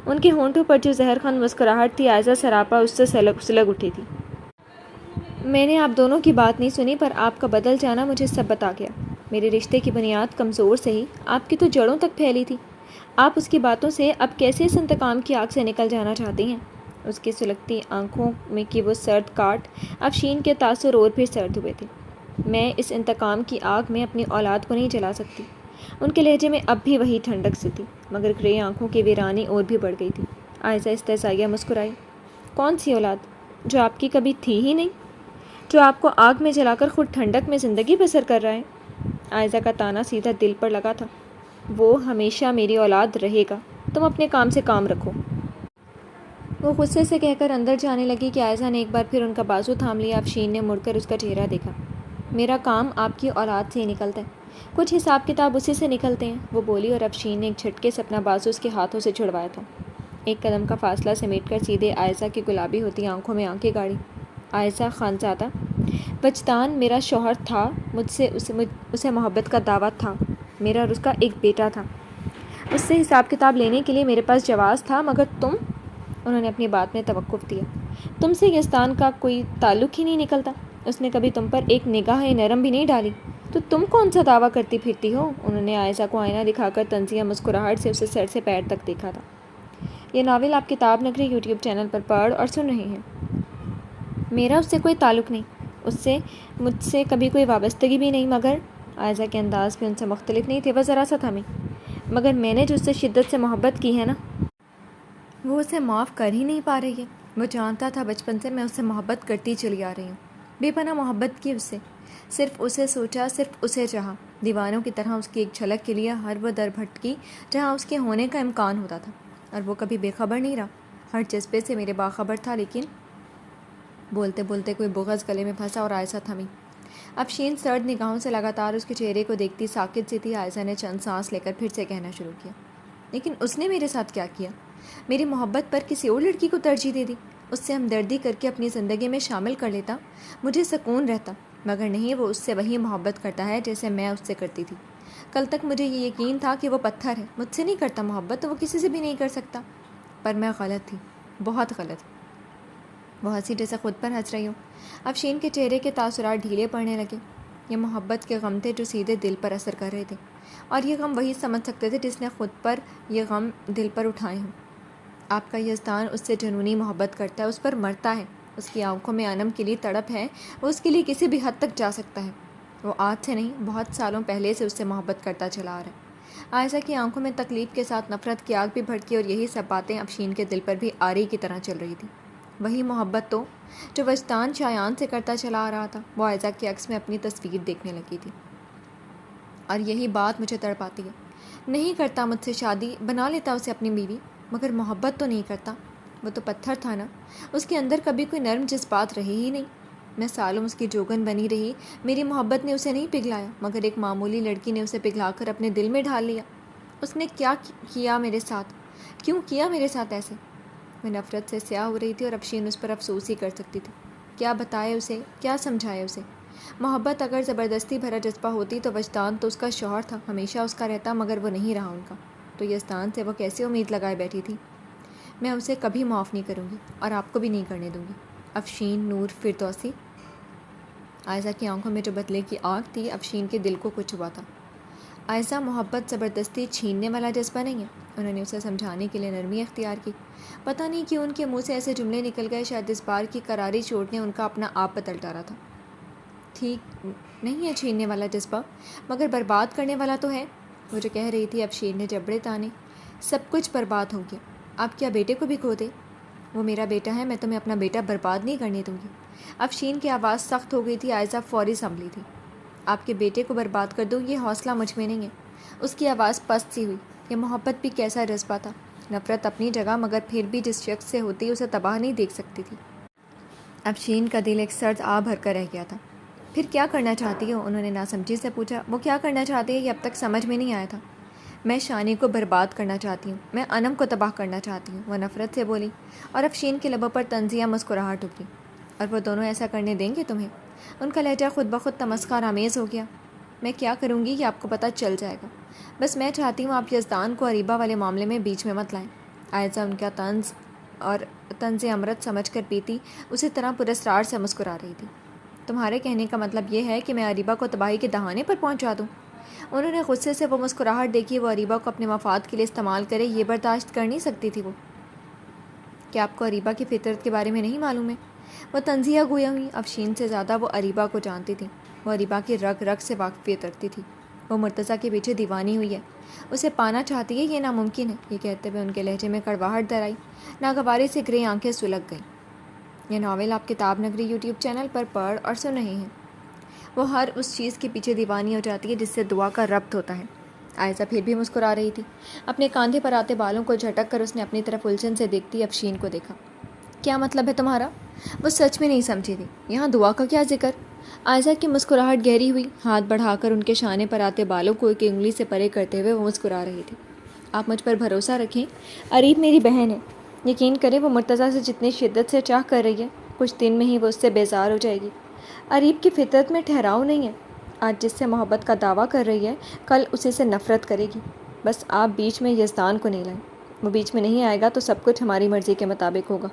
ان کے ہونٹوں پر جو زہر خند مسکراہٹ تھی، عائزہ سراپا اس سے سلگ اٹھی تھی۔ میں نے آپ دونوں کی بات نہیں سنی، پر آپ کا بدل جانا مجھے سب بتا گیا۔ میرے رشتے کی بنیاد کمزور سے ہی آپ کی تو جڑوں تک پھیلی تھی۔ آپ اس کی باتوں سے اب کیسے اس انتقام کی آگ سے نکل جانا چاہتی ہیں؟ اس کی سلگتی آنکھوں میں کی وہ سرد کاٹ افشین کے تاثر اور بھی سرد ہوئے تھے۔ میں اس انتقام کی آگ میں اپنی اولاد کو نہیں جلا سکتی۔ ان کے لہجے میں اب بھی وہی ٹھنڈک سی تھی، مگر گرے آنکھوں کی ویرانی اور بھی بڑھ گئی تھی۔ عائزہ استہزائیہ مسکرائی۔ کون سی اولاد؟ جو آپ کی کبھی تھی ہی نہیں، جو آپ کو آگ میں جلا کر خود ٹھنڈک میں زندگی بسر کر رہا ہے۔ عائزہ کا طعنہ سیدھا دل پر لگا تھا۔ وہ ہمیشہ میری اولاد رہے گا، تم اپنے کام سے کام رکھو۔ وہ غصے سے کہہ کر اندر جانے لگی کہ عائزہ نے ایک بار پھر ان کا بازو تھام لیا۔ افشین نے مڑ کر اس کا چہرہ دیکھا۔ میرا کام آپ کی اولاد سے ہی نکلتا ہے، کچھ حساب کتاب اسی سے نکلتے ہیں، وہ بولی، اور افشین نے ایک جھٹکے سے اپنا بازو اس کے ہاتھوں سے چھڑوایا تھا۔ ایک قدم کا فاصلہ سمیٹ کر سیدھے عائزہ کی گلابی ہوتی آنکھوں میں آنکھیں گاڑی۔ عائزہ خانزادہ، وجدان میرا شوہر تھا، مجھ سے اسے محبت کا دعویٰ تھا، میرا اور اس کا ایک بیٹا تھا، اس سے حساب کتاب لینے کے لیے میرے پاس جواز تھا، مگر تم، انہوں نے اپنی بات میں توقف دیا، تم سے یزدان کا کوئی تعلق ہی نہیں نکلتا، اس نے کبھی تم پر ایک نگاہ نرم بھی نہیں ڈالی، تو تم کون سا دعویٰ کرتی پھرتی ہو؟ انہوں نے عائزہ کو آئینہ دکھا کر طنزیہ مسکراہٹ سے اسے سر سے پیر تک دیکھا تھا۔ یہ ناول آپ کتاب نگری یوٹیوب چینل پر پڑھ اور سن رہے ہیں۔ میرا اس سے کوئی تعلق نہیں، اس سے مجھ سے کبھی کوئی وابستگی بھی نہیں، مگر عائزہ کے انداز بھی ان سے مختلف نہیں تھے۔ وہ ذرا سا تھمی۔ مگر میں نے جو اس سے شدت سے محبت کی ہے نا، وہ اسے معاف کر ہی نہیں پا رہی ہے۔ وہ جانتا تھا بچپن سے میں اس سے محبت کرتی چلی آ رہی ہوں، بے پناہ محبت کی اس سے، صرف اسے سوچا، صرف اسے چاہا، دیوانوں کی طرح اس کی ایک جھلک کے لیے ہر وہ در بھٹکی جہاں اس کے ہونے کا امکان ہوتا تھا، اور وہ کبھی بے خبر نہیں رہا، ہر جذبے سے میرے باخبر تھا۔ لیکن بولتے بولتے کوئی بغض گلے میں پھنسا اور عائزہ تھمی۔ افشین سرد نگاہوں سے لگاتار اس کے چہرے کو دیکھتی ساکت سی تھی۔ عائزہ نے چند سانس لے کر پھر سے کہنا شروع کیا، لیکن اس نے میرے ساتھ کیا کیا؟ میری محبت پر کسی اور لڑکی کو ترجیح دے دی، اس سے ہمدردی کر کے اپنی زندگی میں شامل کر لیتا، مجھے سکون رہتا، مگر نہیں، وہ اس سے وہی محبت کرتا ہے جیسے میں اس سے کرتی تھی۔ کل تک مجھے یہ یقین تھا کہ وہ پتھر ہے، مجھ سے نہیں کرتا محبت تو وہ کسی سے بھی نہیں کر سکتا، پر میں غلط تھی، بہت غلط۔ وہ ہنسی جیسے خود پر ہنس رہی ہوں۔ افشین کے چہرے کے تاثرات ڈھیلے پڑنے لگے۔ یہ محبت کے غم تھے جو سیدھے دل پر اثر کر رہے تھے، اور یہ غم وہی سمجھ سکتے تھے جس نے خود پر یہ غم دل پر اٹھائے ہوں۔ آپ کا یزدان اس سے جنونی محبت کرتا ہے، اس پر مرتا ہے، اس کی آنکھوں میں انم کے لیے تڑپ ہے، وہ اس کے لیے کسی بھی حد تک جا سکتا ہے۔ وہ آج سے نہیں، بہت سالوں پہلے سے اس سے محبت کرتا چلا آ رہا ہے۔ عائزہ کی آنکھوں میں تکلیف کے ساتھ نفرت کی آگ بھی بھڑکی، اور یہی سب باتیں افشین کے دل پر بھی آری کی طرح چل رہی تھی۔ وہی محبت تو جو وجدان شایان سے کرتا چلا آ رہا تھا، وہ عائزہ کے عکس میں اپنی تصویر دیکھنے لگی تھی، اور یہی بات مجھے تڑپاتی ہے۔ نہیں کرتا مجھ سے شادی، بنا لیتا اسے اپنی بیوی، مگر محبت تو نہیں کرتا۔ وہ تو پتھر تھا نا، اس کے اندر کبھی کوئی نرم جذبات رہے ہی نہیں۔ میں سالوں اس کی جوگن بنی رہی، میری محبت نے اسے نہیں پگھلایا، مگر ایک معمولی لڑکی نے اسے پگھلا کر اپنے دل میں ڈھال لیا۔ اس نے کیا کیا میرے ساتھ؟ کیوں کیا میرے ساتھ ایسے؟ میں نفرت سے سیاہ ہو رہی تھی، اور افشین اس پر افسوس ہی کر سکتی تھی۔ کیا بتائے اسے، کیا سمجھائے اسے؟ محبت اگر زبردستی بھرا جذبہ ہوتی تو وجدان تو اس کا شوہر تھا، ہمیشہ اس کا رہتا، مگر وہ نہیں رہا ان کا، تو یزدان سے وہ کیسے امید لگائے بیٹھی تھی؟ میں اسے کبھی معاف نہیں کروں گی، اور آپ کو بھی نہیں کرنے دوں گی۔ افشین نور فردوسی۔ عائزہ کی آنکھوں میں جو بدلے کی آگ تھی، افشین کے دل کو کچھ ہوا تھا۔ عائزہ، محبت زبردستی چھیننے والا جذبہ نہیں ہے، انہوں نے اسے سمجھانے کے لیے نرمی اختیار کی۔ پتہ نہیں کیوں ان کے منہ سے ایسے جملے نکل گئے، شاید اس بار کی کراری چوٹ نے ان کا اپنا آپ بدل ڈالا تھا۔ ٹھیک نہیں ہے چھیننے والا جذبہ، مگر برباد کرنے والا تو ہے، وہ جو کہہ رہی تھی۔ افشین نے جبڑے تانے۔ سب کچھ برباد ہو گیا، آپ کیا بیٹے کو بھی کھو دے؟ وہ میرا بیٹا ہے، میں تمہیں اپنا بیٹا برباد نہیں کرنے دوں گی۔ افشین کی آواز سخت ہو گئی تھی۔ عائزہ فوری سنبھلی تھی۔ آپ کے بیٹے کو برباد کر دوں، یہ حوصلہ مجھ میں نہیں ہے۔ اس کی آواز پست سی ہوئی۔ یہ محبت بھی کیسا جذبہ تھا، نفرت اپنی جگہ، مگر پھر بھی جس شخص سے ہوتی اسے تباہ نہیں دیکھ سکتی تھی۔ افشین کا دل ایک سرد آہ بھر کر رہ گیا تھا۔ پھر کیا کرنا چاہتی ہو؟ انہوں نے ناسمجھی سے پوچھا۔ وہ کیا کرنا چاہتی ہے یہ اب تک سمجھ میں نہیں آیا تھا۔ میں شانی کو برباد کرنا چاہتی ہوں، میں انم کو تباہ کرنا چاہتی ہوں، وہ نفرت سے بولی، اور افشین کے لبوں پر طنزیہ مسکراہٹ ابھری۔ اور وہ دونوں ایسا کرنے دیں گے تمہیں؟ ان کا لہجہ خود بخود تمسخر آمیز ہو گیا۔ میں کیا کروں گی یہ آپ کو پتہ چل جائے گا، بس میں چاہتی ہوں آپ یزدان کو اریبہ والے معاملے میں بیچ میں مت لائیں۔ عائزہ ان کا طنز امرت سمجھ کر پیتی اسی طرح پراسرار سے مسکرا رہی تھی۔ تمہارے کہنے کا مطلب یہ ہے کہ میں اریبہ کو تباہی کے دہانے پر پہنچا دوں؟ انہوں نے غصے سے وہ مسکراہٹ دیکھی۔ وہ اریبہ کو اپنے مفاد کے لیے استعمال کرے، یہ برداشت کر نہیں سکتی تھی وہ۔ کیا آپ کو اریبہ کی فطرت کے بارے میں نہیں معلوم ہے؟ وہ تنزیہ گویا ہوئی افشین سے زیادہ وہ اریبہ کو جانتی تھی۔ وہ اریبہ کی رگ رگ سے واقفیت رکھتی تھی۔ وہ مرتضیٰ کے پیچھے دیوانی ہوئی ہے، اسے پانا چاہتی ہے، یہ ناممکن ہے۔ یہ کہتے ہوئے ان کے لہجے میں کڑواہٹ در آئی، ناگواری سے گرے آنکھیں سلگ گئیں۔ یہ ناول آپ کتاب نگری یوٹیوب چینل پر پڑھ اور سن رہے ہیں۔ وہ ہر اس چیز کے پیچھے دیوانی ہو جاتی ہے جس سے دعا کا ربط ہوتا ہے۔ عائزہ پھر بھی مسکرا رہی تھی۔ اپنے کاندھے پر آتے بالوں کو جھٹک کر اس نے اپنی طرف الجھن سے دیکھتی افشین کو دیکھا۔ کیا مطلب ہے تمہارا؟ وہ سچ میں نہیں سمجھی تھی۔ یہاں دعا کا کیا ذکر؟ عائزہ کی مسکراہٹ گہری ہوئی، ہاتھ بڑھا کر ان کے شانے پر آتے بالوں کو ایک انگلی سے پرے کرتے ہوئے وہ مسکرا رہی تھی۔ آپ مجھ پر بھروسہ رکھیں، اریب میری بہن ہے۔ یقین کریں وہ مرتضیٰ سے جتنی شدت سے چاہ کر رہی ہے، کچھ دن میں ہی وہ اس سے بیزار ہو جائے گی۔ اریب کی فطرت میں ٹھہراؤ نہیں ہے۔ آج جس سے محبت کا دعویٰ کر رہی ہے، کل اسی سے نفرت کرے گی۔ بس آپ بیچ میں یزدان کو نہیں لائیں۔ وہ بیچ میں نہیں آئے گا تو سب کچھ ہماری مرضی کے مطابق ہوگا۔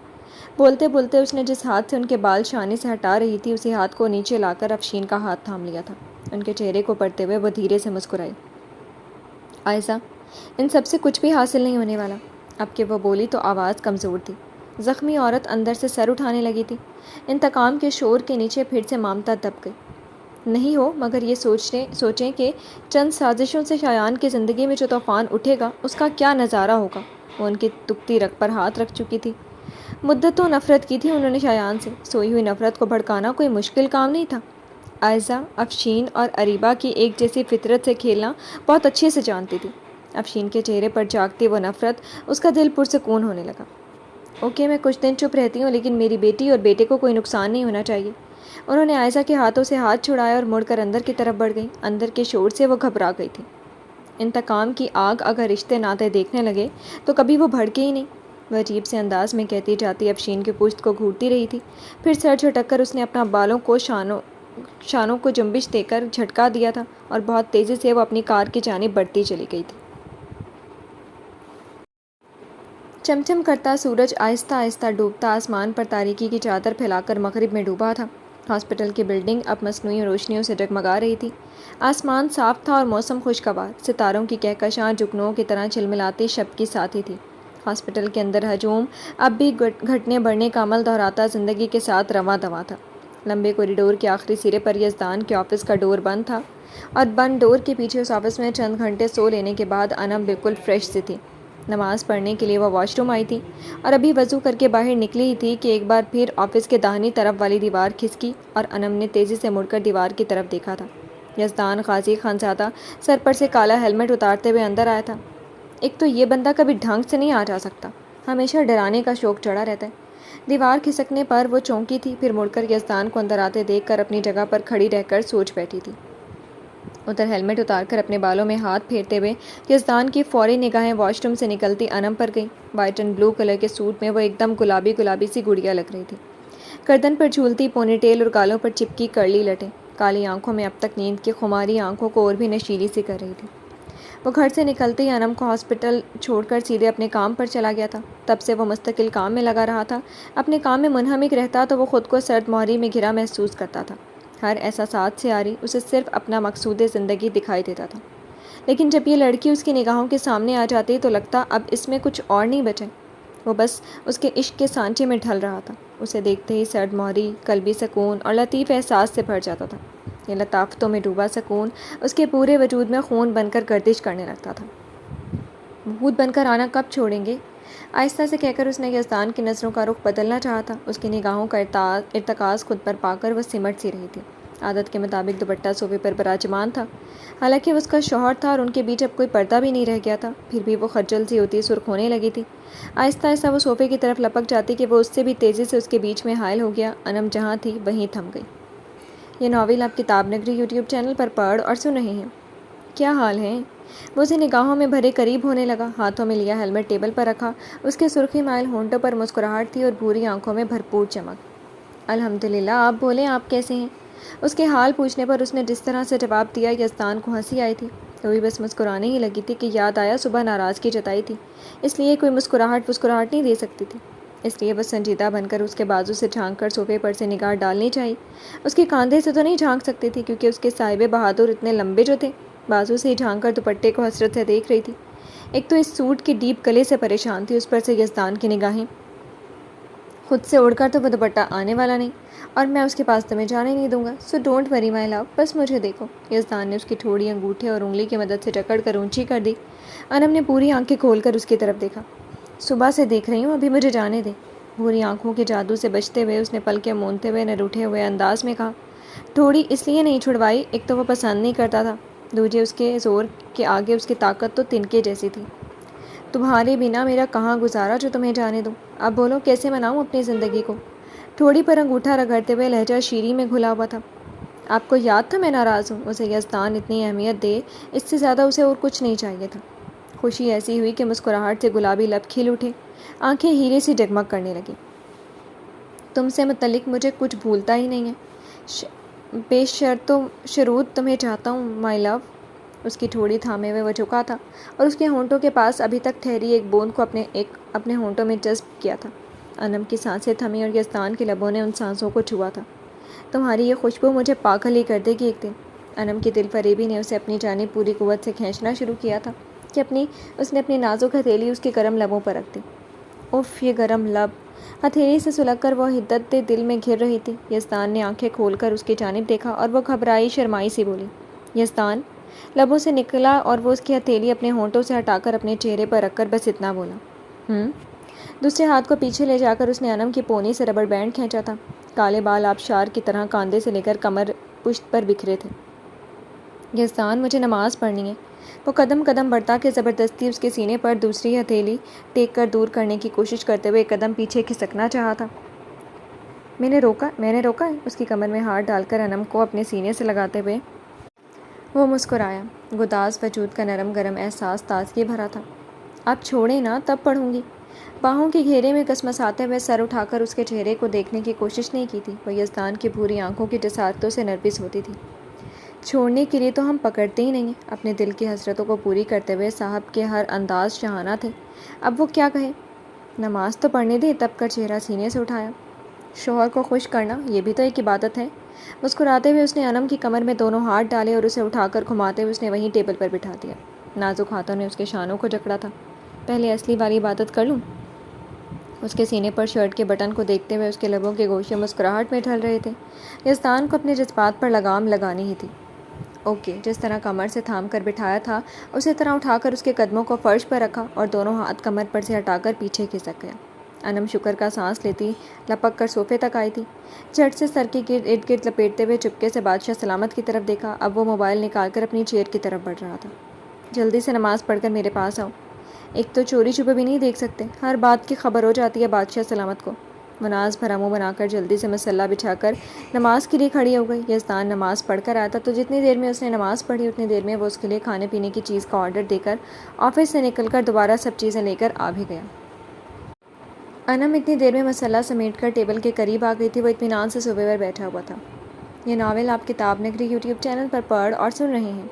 بولتے بولتے اس نے جس ہاتھ سے ان کے بال شانے سے ہٹا رہی تھی، اسی ہاتھ کو نیچے لا کر افشین کا ہاتھ تھام لیا تھا۔ ان کے چہرے کو پڑھتے ہوئے وہ دھیرے سے مسکرائی۔ عائزہ، ان سب سے کچھ بھی حاصل نہیں ہونے والا۔ اب کہ وہ بولی تو آواز کمزور تھی۔ زخمی عورت اندر سے سر اٹھانے لگی تھی۔ انتقام کے شور کے نیچے پھر سے ممتا دب گئی۔ نہیں ہو، مگر یہ سوچیں کہ چند سازشوں سے شایان کی زندگی میں جو طوفان اٹھے گا، اس کا کیا نظارہ ہوگا۔ وہ ان کی دکھتی رگ پر ہاتھ رکھ چکی تھی۔ مدتوں نفرت کی تھی انہوں نے شایان سے۔ سوئی ہوئی نفرت کو بھڑکانا کوئی مشکل کام نہیں تھا۔ عائزہ افشین اور اریبہ کی ایک جیسی فطرت سے کھیلنا بہت اچھے سے جانتی تھی۔ افشین کے چہرے پر جاگتی وہ نفرت، اس کا دل پرسکون ہونے لگا۔ اوکے، میں کچھ دن چپ رہتی ہوں، لیکن میری بیٹی اور بیٹے کو کوئی نقصان نہیں ہونا چاہیے۔ انہوں نے عائزہ کے ہاتھوں سے ہاتھ چھڑایا اور مڑ کر اندر کی طرف بڑھ گئی۔ اندر کے شور سے وہ گھبرا گئی تھی۔ انتقام کی آگ اگر رشتے ناطے دیکھنے لگے تو کبھی وہ بھڑکے ہی نہیں، وہ عجیب سے انداز میں کہتی جاتی افشین کی پشت کو گھورتی رہی تھی۔ پھر سر جھٹک کر اس نے اپنا بالوں کو شانوں کو جنبش دے کر جھٹکا دیا تھا اور بہت تیزی سے وہ اپنی کار کی جانب بڑھتی چلی گئی تھی۔ چمچم کرتا سورج آہستہ آہستہ ڈوبتا آسمان پر تاریکی کی چادر پھیلا کر مغرب میں ڈوبا تھا۔ ہاسپٹل کی بلڈنگ اب مصنوعی روشنیوں سے جگمگا رہی تھی۔ آسمان صاف تھا اور موسم خوشگوار، ستاروں کی کہکشاں جگنوں کی طرح چلملاتی شب کی ساتھی تھی۔ ہاسپٹل کے اندر ہجوم اب بھی گھٹنے بڑھنے کا عمل دہراتا زندگی کے ساتھ رواں دواں تھا۔ لمبے کوریڈور کے آخری سرے پر یزدان کے آفس کا ڈور بند تھا اور بند ڈور کے پیچھے اس آفس میں چند گھنٹے سو لینے کے بعد انم بالکل فریش سی تھی۔ نماز پڑھنے کے لیے وہ واش روم آئی تھی اور ابھی وضو کر کے باہر نکلی ہی تھی کہ ایک بار پھر آفس کے داہنی طرف والی دیوار کھسکی اور انم نے تیزی سے مڑ کر دیوار کی طرف دیکھا تھا۔ یزدان غازی خانزادہ سر پر سے کالا ہیلمٹ اتارتے ہوئے اندر آیا تھا۔ ایک تو یہ بندہ کبھی ڈھنگ سے نہیں آ جا سکتا، ہمیشہ ڈرانے کا شوق چڑھا رہتا ہے۔ دیوار کھسکنے پر وہ چونکی تھی، پھر مڑ کر یزدان کو اندر آتے دیکھ کر اپنی جگہ پر کھڑی رہ کر سوچ بیٹھی تھی۔ ادھر ہیلمٹ اتار کر اپنے بالوں میں ہاتھ پھیرتے ہوئے یزدان کی فوری نگاہیں واش روم سے نکلتی انم پر گئیں۔ وائٹ اینڈ بلو کلر کے سوٹ میں وہ ایک دم گلابی گلابی سی گڑیا لگ رہی تھی۔ گردن پر جھولتی پونی ٹیل اور گالوں پر چپکی کرلی لٹیں کالی آنکھوں میں اب تک نیند کی خماری آنکھوں کو اور بھی نشیلی سی کر رہی تھی۔ وہ گھر سے نکلتے ہی انم کو ہاسپٹل چھوڑ کر سیدھے اپنے کام پر چلا گیا تھا۔ تب سے وہ مستقل کام میں لگا رہا تھا۔ اپنے کام میں منہمک رہتا تو وہ خود کو سرد مہری میں گھرا محسوس کرتا تھا۔ ہر احساسات سے آری اسے صرف اپنا مقصود زندگی دکھائی دیتا تھا، لیکن جب یہ لڑکی اس کی نگاہوں کے سامنے آ جاتی تو لگتا اب اس میں کچھ اور نہیں بچے۔ وہ بس اس کے عشق کے سانچے میں ڈھل رہا تھا۔ اسے دیکھتے ہی سرد مہری، قلبی سکون اور لطیف احساس سے بھر جاتا تھا۔ یہ لطافتوں میں ڈوبا سکون اس کے پورے وجود میں خون بن کر گردش کرنے لگتا تھا۔ بھوت بن کر آنا کب چھوڑیں گے؟ آہستہ سے کہہ کر اس نے یزدان کی نظروں کا رخ بدلنا چاہا تھا۔ اس کی نگاہوں کا ارتکاز خود پر پا کر وہ سمٹ سی رہی تھی۔ عادت کے مطابق دوپٹہ صوفے پر براجمان تھا، حالانکہ وہ اس کا شوہر تھا اور ان کے بیچ اب کوئی پردہ بھی نہیں رہ گیا تھا، پھر بھی وہ خجل سی ہوتی سرخ ہونے لگی تھی۔ آہستہ آہستہ وہ صوفے کی طرف لپک جاتی کہ وہ اس سے بھی تیزی سے اس کے بیچ میں حائل ہو گیا۔ انم جہاں تھی وہیں تھم گئی۔ یہ ناول آپ کتاب نگری یوٹیوب چینل پر پڑھ اور سن رہے ہیں۔ کیا حال ہے؟ وہ اسے نگاہوں میں بھرے قریب ہونے لگا، ہاتھوں میں لیا ہیلمٹ ٹیبل پر رکھا۔ اس کے سرخی مائل ہونٹوں پر مسکراہٹ تھی اور بھوری آنکھوں میں بھرپور چمک۔ الحمدللہ، آپ بولیں، آپ کیسے ہیں؟ اس کے حال پوچھنے پر اس نے جس طرح سے جواب دیا، یزدان کو ہنسی آئی تھی۔ وہ بھی بس مسکرانے ہی لگی تھی کہ یاد آیا صبح ناراضگی جتائی تھی، اس لیے کوئی مسکراہٹ نہیں دے سکتی تھی، اس لیے بس سنجیدہ بن کر اس کے بازو سے جھانک کر صوفے پر سے نگاہ ڈالنی چاہی۔ اس کے کاندھے سے تو نہیں جھانک سکتی تھی کیونکہ اس کے صاحب بہادر اتنے لمبے جو تھے، بازو سے ہی جھانک کر دوپٹے کو حسرت سے دیکھ رہی تھی۔ ایک تو اس سوٹ کی ڈیپ گلے سے پریشان تھی، اس پر سے یزدان کی نگاہیں۔ خود سے اڑ کر تو وہ دوپٹہ آنے والا نہیں، اور میں اس کے پاس تمہیں جانے نہیں دوں گا، سو ڈونٹ وری مائی لو، بس مجھے دیکھو۔ یزدان نے اس کی تھوڑی انگوٹھے اور انگلی کی مدد سے جکڑ کر اونچی کر دی۔ انم نے پوری آنکھیں کھول کر اس کی طرف دیکھا۔ صبح سے دیکھ رہی ہوں، ابھی مجھے جانے دے۔ بھوری آنکھوں کے جادو سے بچتے ہوئے اس نے پلکیں مونتے ہوئے نہ روٹھے ہوئے انداز میں کہا۔ تھوڑی اس لیے نہیں چھڑوائی، ایک تو وہ پسند نہیں کرتا تھا، دوسرے اس کے زور کے آگے اس کی طاقت تو تنکے جیسی تھی۔ تمہارے بنا میرا کہاں گزارا جو تمہیں جانے دوں؟ اب بولو کیسے مناؤں اپنی زندگی کو؟ تھوڑی پر انگوٹھا رگڑتے ہوئے لہجہ شیریں میں گھلا ہوا تھا۔ آپ کو یاد تھا میں ناراض ہوں؟ اسے یزدان اتنی اہمیت دے، اس سے زیادہ اسے اور کچھ نہیں چاہیے تھا۔ خوشی ایسی ہوئی کہ مسکراہٹ سے گلابی لب کھل اٹھے، آنکھیں ہیرے سی جگمگ کرنے لگیں۔ تم سے متعلق مجھے کچھ بھولتا ہی نہیں ہے، بے شرط و شروط تمہیں چاہتا ہوں مائی لو۔ اس کی تھوڑی تھامے ہوئے وہ جھکا تھا اور اس کے ہونٹوں کے پاس ابھی تک ٹھہری ایک بوند کو اپنے ہونٹوں میں جذب کیا تھا۔ انم کی سانسیں تھمی اور یزدان کے لبوں نے ان سانسوں کو چھوا تھا۔ تمہاری یہ خوشبو مجھے پاگل ہی کر دے گی ایک دن۔ انم کی دل فریبی نے اسے اپنی جانب پوری قوت سے کھینچنا شروع کیا تھا کہ اس نے اپنی نازک ہتھیلی اس کے گرم لبوں پر رکھ دی۔ اف، یہ گرم لب! ہتھیلی سے سلگ کر وہ حدت دل میں گھر رہی تھی۔ یزدان نے آنکھیں کھول کر اس کی جانب دیکھا اور وہ گھبرائی شرمائی سی بولی۔ یزدان! لبوں سے نکلا اور وہ اس کی ہتھیلی اپنے ہونٹوں سے ہٹا کر اپنے چہرے پر رکھ کر بس اتنا بولا۔ دوسرے ہاتھ کو پیچھے لے جا کر اس نے انم کی پونی سے ربڑ بینڈ کھینچا تھا۔ کالے بال آبشار کی طرح کاندھے سے لے کر کمر پشت پر بکھرے تھے۔ یزدان، مجھے نماز پڑھنی ہے۔ وہ قدم قدم بڑھتا کہ زبردستی اس کے سینے پر دوسری ہتھیلی ٹیک کر دور کرنے کی کوشش کرتے ہوئے ایک قدم پیچھے کھسکنا چاہا تھا۔ میں نے روکا ہے، اس کی کمر میں ہاتھ ڈال کر انم کو اپنے سینے سے لگاتے ہوئے وہ مسکرایا۔ گداز وجود کا نرم گرم احساس تازگی بھرا تھا۔ آپ چھوڑیں نا، تب پڑھوں گی۔ باہوں کے گھیرے میں کسمساتے ہوئے سر اٹھا کر اس کے چہرے کو دیکھنے کی کوشش نہیں کی تھی۔ وہ یزدان کی بھوری آنکھوں کی جسارتوں سے نربھس ہوتی تھی۔ چھوڑنے کے لیے تو ہم پکڑتے ہی نہیں ہیں۔ اپنے دل کی حسرتوں کو پوری کرتے ہوئے صاحب کے ہر انداز شاہانہ تھے۔ اب وہ کیا کہے؟ نماز تو پڑھنے دے، تب کر چہرہ سینے سے اٹھایا۔ شوہر کو خوش کرنا، یہ بھی تو ایک عبادت ہے۔ مسکراتے ہوئے اس نے انم کی کمر میں دونوں ہاتھ ڈالے اور اسے اٹھا کر گھماتے ہوئے اس نے وہیں ٹیبل پر بٹھا دیا۔ نازک ہاتھوں نے اس کے شانوں کو جکڑا تھا۔ پہلے اصلی والی عبادت کر لوں؟ اس کے سینے پر شرٹ کے بٹن کو دیکھتے ہوئے اس کے لبوں کے گوشے مسکراہٹ میں ڈھل رہے تھے۔ یزدان کو اپنے جذبات پر لگام لگانی ہی تھی۔ اوکے، جس طرح کمر سے تھام کر بٹھایا تھا اسی طرح اٹھا کر اس کے قدموں کو فرش پر رکھا اور دونوں ہاتھ کمر پر سے ہٹا کر پیچھے کھسک گیا۔ انم شکر کا سانس لیتی لپک کر صوفے تک آئی تھی۔ جھٹ سے سر کے ارد گرد لپیٹتے ہوئے چپکے سے بادشاہ سلامت کی طرف دیکھا۔ اب وہ موبائل نکال کر اپنی چیئر کی طرف بڑھ رہا تھا۔ جلدی سے نماز پڑھ کر میرے پاس آؤ۔ ایک تو چوری چھپے بھی نہیں دیکھ سکتے، ہر بات کی خبر ہو جاتی ہے بادشاہ سلامت کو۔ مناز بھرا منہ بنا کر جلدی سے مسلح بچھا کر نماز کے لیے کھڑی ہو گئی۔ یزدان نماز پڑھ کر آیا تھا تو جتنی دیر میں اس نے نماز پڑھی اتنی دیر میں وہ اس کے لیے کھانے پینے کی چیز کا آرڈر دے کر آفس سے نکل کر دوبارہ سب چیزیں لے کر آ بھی گیا۔ انم اتنی دیر میں مسلح سمیٹ کر ٹیبل کے قریب آ گئی تھی۔ وہ اطمینان سے صوفے پر بیٹھا ہوا تھا۔ یہ ناول آپ کتاب نگری یوٹیوب چینل پر پڑھ اور سن رہے ہیں۔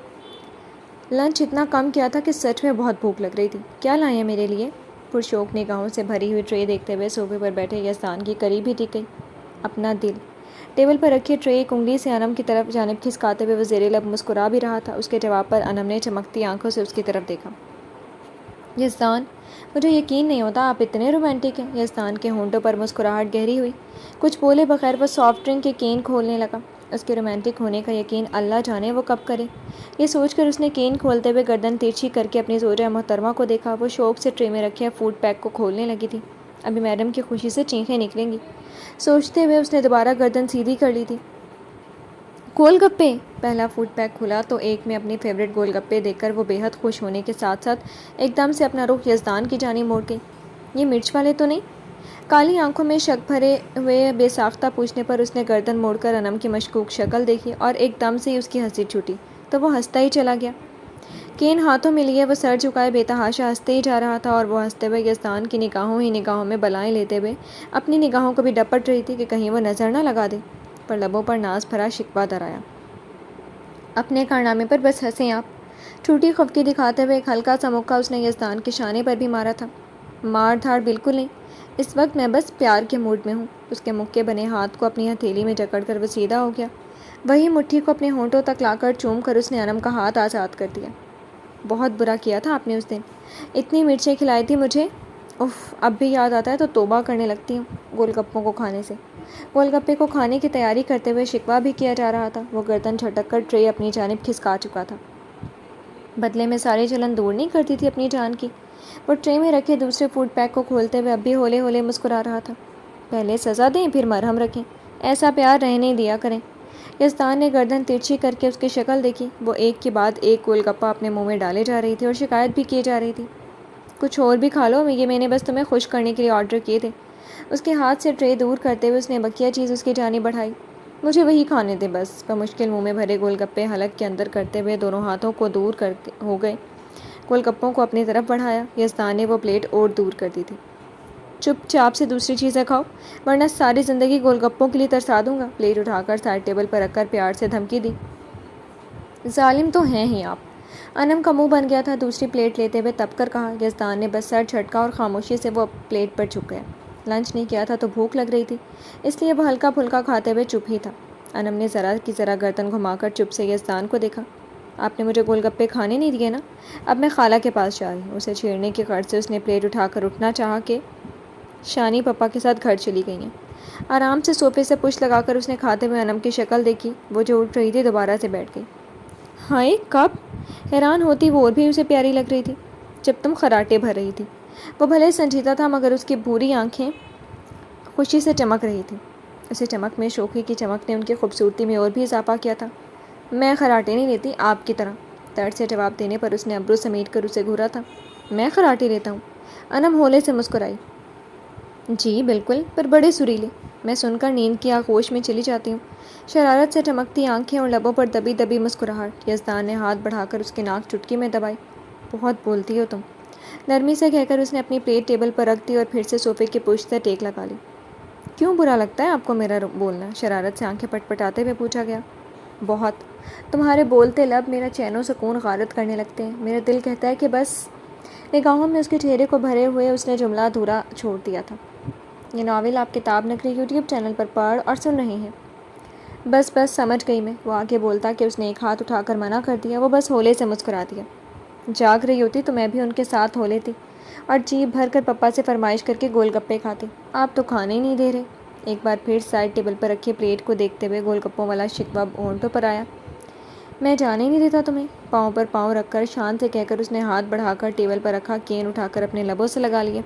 لنچ اتنا کم کیا تھا کہ سچ میں بہت بھوک لگ رہی تھی۔ کیا لائے ہیں میرے لیے؟ پرشوق نگاہوں سے بھری ہوئی ٹرے دیکھتے ہوئے صوفے پر بیٹھے یزدان کی قریب ہی ٹک گئی۔ اپنا دل ٹیبل پر رکھی ٹرے ایک انگلی سے انم کی طرف جانب کھسکاتے ہوئے وہ زیر لب مسکرا بھی رہا تھا۔ اس کے جواب پر انم نے چمکتی آنکھوں سے اس کی طرف دیکھا۔ یزدان، مجھے یقین نہیں ہوتا آپ اتنے رومانٹک ہیں۔ یزدان کے ہونٹوں پر مسکراہٹ گہری ہوئی۔ کچھ بولے بغیر وہ سافٹ ڈرنک کے کین کھولنے لگا۔ اس کے رومانٹک ہونے کا یقین اللہ جانے وہ کب کرے۔ یہ سوچ کر اس نے کین کھولتے ہوئے گردن ترچھی کر کے اپنی زوجہ محترمہ کو دیکھا۔ وہ شوق سے ٹرے میں رکھے فوڈ پیک کو کھولنے لگی تھی۔ ابھی میڈم کی خوشی سے چینخیں نکلیں گی، سوچتے ہوئے اس نے دوبارہ گردن سیدھی کر لی تھی۔ گول گپے! پہلا فوڈ پیک کھلا تو ایک میں اپنی فیوریٹ گول گپے دیکھ کر وہ بے حد خوش ہونے کے ساتھ ساتھ ایک دم سے اپنا رخ یزدان کی جانب موڑ گئی۔ یہ مرچ والے تو نہیں؟ کالی آنکھوں میں شک بھرے ہوئے بے ساختہ پوچھنے پر اس نے گردن موڑ کر انم کی مشکوک شکل دیکھی اور ایک دم سے ہی اس کی ہنسی چھوٹی تو وہ ہنستا ہی چلا گیا۔ کین ہاتھوں میں لیے وہ سر جھکائے بے تحاشا ہنستے ہی جا رہا تھا اور وہ ہنستے ہوئے یزدان کی نگاہوں میں بلائیں لیتے ہوئے اپنی نگاہوں کو بھی ڈپٹ رہی تھی کہ کہیں وہ نظر نہ لگا دے، پر لبوں پر ناز بھرا شکوہ درایا۔ اپنے کارنامے پر بس ہنسیں آپ۔ ٹوٹی خفگی دکھاتے ہوئے ایک ہلکا سا مکہ اس نے یزدان کے شانے پر بھی مارا تھا۔ مار دھاڑ بالکل نہیں، اس وقت میں بس پیار کے موڈ میں ہوں۔ اس کے مکے بنے ہاتھ کو اپنی ہتھیلی میں جکڑ کر وہ سیدھا ہو گیا۔ وہی مٹھی کو اپنے ہونٹوں تک لا کر چوم کر اس نے انم کا ہاتھ آزاد کر دیا۔ بہت برا کیا تھا آپ نے اس دن، اتنی مرچیں کھلائی تھی مجھے۔ اب بھی یاد آتا ہے تو توبہ کرنے لگتی ہوں گول گپوں کو کھانے سے۔ گول گپے کو کھانے کی تیاری کرتے ہوئے شکوہ بھی کیا جا رہا تھا۔ وہ گردن جھٹک کر ٹرے اپنی جانب کھسکا چکا تھا۔ بدلے میں ساری جلن دور نہیں کرتی تھی اپنی جان کی۔ وہ ٹرے میں رکھے دوسرے فوڈ پیک کو کھولتے ہوئے اب بھی ہولے ہولے مسکرا رہا تھا۔ پہلے سزا دیں پھر مرہم رکھیں، ایسا پیار رہنے دیا کریں۔ یزدان نے گردن ترچھی کر کے اس کی شکل دیکھی۔ وہ ایک کے بعد ایک گول گپا اپنے منہ میں ڈالے جا رہی تھی اور شکایت بھی کی جا رہی تھی۔ کچھ اور بھی کھا لو، یہ میں نے بس تمہیں خوش کرنے کے لیے آرڈر کیے تھے۔ اس کے ہاتھ سے ٹرے دور کرتے ہوئے اس نے بقیہ چیز اس کی جانب بڑھائی۔ مجھے وہی کھانے دے بس۔ بمشکل منہ میں بھرے گول گپے حلق کے اندر کرتے ہوئے دونوں ہاتھوں کو دور ہو گئے، گول گپوں کو اپنی طرف بڑھایا۔ یزدان نے وہ پلیٹ اور دور کر دی تھی۔ چپ چاپ سے دوسری چیزیں کھاؤ ورنہ ساری زندگی گول گپوں کے لیے ترسا دوں گا۔ پلیٹ اٹھا کر سائڈ ٹیبل پر رکھ کر پیار سے دھمکی دی۔ ظالم تو ہیں ہی آپ۔ انم کا منہ بن گیا تھا۔ دوسری پلیٹ لیتے ہوئے تپ کر کہا۔ یزدان نے بس سر جھٹکا اور خاموشی سے وہ پلیٹ پر جھک گیا۔ لنچ نہیں کیا تھا تو بھوک لگ رہی تھی، اس لیے وہ ہلکا پھلکا کھاتے ہوئے چپ ہی تھا۔ انم نے ذرا کی ذرا گردن گھما کر چپ سے یزدان کو دیکھا۔ آپ نے مجھے گول گپے کھانے نہیں دیے نا؟ اب میں خالہ کے پاس جا رہی ہوں۔ اسے چھیڑنے کی غرض سے اس نے پلیٹ اٹھا کر اٹھنا چاہا کہ شانی پپا کے ساتھ گھر چلی گئی ہیں۔ آرام سے صوفے سے پشت لگا کر اس نے کھاتے ہوئے انم کی شکل دیکھی۔ وہ جو اٹھ رہی تھی دوبارہ سے بیٹھ گئی۔ ہائے کب؟ حیران ہوتی وہ اور بھی اسے پیاری لگ رہی تھی جب تم خراٹے بھر رہی تھی۔ وہ بھلے سنجیدہ تھا مگر اس کی بھوری آنکھیں خوشی سے چمک رہی تھیں۔ اسے چمک میں شوخی کی چمک نے ان کی خوبصورتی میں اور بھی اضافہ کیا تھا۔ میں خراٹے نہیں لیتی آپ کی طرح، تڑ سے جواب دینے پر اس نے ابرو سمیٹ کر اسے گھورا تھا۔ میں خراٹے لیتا ہوں؟ انم ہولے سے مسکرائی۔ جی بالکل، پر بڑے سریلے۔ میں سن کر نیند کی آغوش میں چلی جاتی ہوں۔ شرارت سے چمکتی آنکھیں اور لبوں پر دبی دبی مسکراہٹ۔ یزدان نے ہاتھ بڑھا کر اس کی ناک چٹکی میں دبائی۔ بہت بولتی ہو تم، نرمی سے کہہ کر اس نے اپنی پلیٹ ٹیبل پر رکھ دی اور پھر سے صوفے کی پشت سے ٹیک لگا لی۔ کیوں برا لگتا ہے آپ کو میرا بولنا؟ شرارت سے آنکھیں پٹ پٹاتے ہوئے پوچھا گیا۔ بہت۔ تمہارے بولتے لب میرا چین و سکون غارت کرنے لگتے ہیں۔ میرا دل کہتا ہے کہ بس۔ نگاہوں میں اس کے چہرے کو بھرے ہوئے اس نے جملہ ادھورا چھوڑ دیا تھا۔ یہ ناول آپ کتاب نگری یوٹیوب چینل پر پڑھ اور سن رہے ہیں۔ بس بس سمجھ گئی میں۔ وہ آگے بولتا کہ اس نے ایک ہاتھ اٹھا کر منع کر دیا۔ وہ بس ہولے سے مسکرا دیا۔ جاگ رہی ہوتی تو میں بھی ان کے ساتھ ہو لیتی اور جیب بھر کر پپا سے فرمائش کر کے گول گپے کھاتے۔ آپ تو کھانے ہی نہیں دے رہے۔ ایک بار پھر سائڈ ٹیبل پر رکھی پلیٹ کو دیکھتے ہوئے گول گپوں والا شکوہ ہونٹوں پر آیا۔ میں جانے ہی نہیں دیتا تمہیں، پاؤں پر پاؤں رکھ کر شان سے کہہ کر اس نے ہاتھ بڑھا کر ٹیبل پر رکھا کین اٹھا کر اپنے لبوں سے لگا لیے۔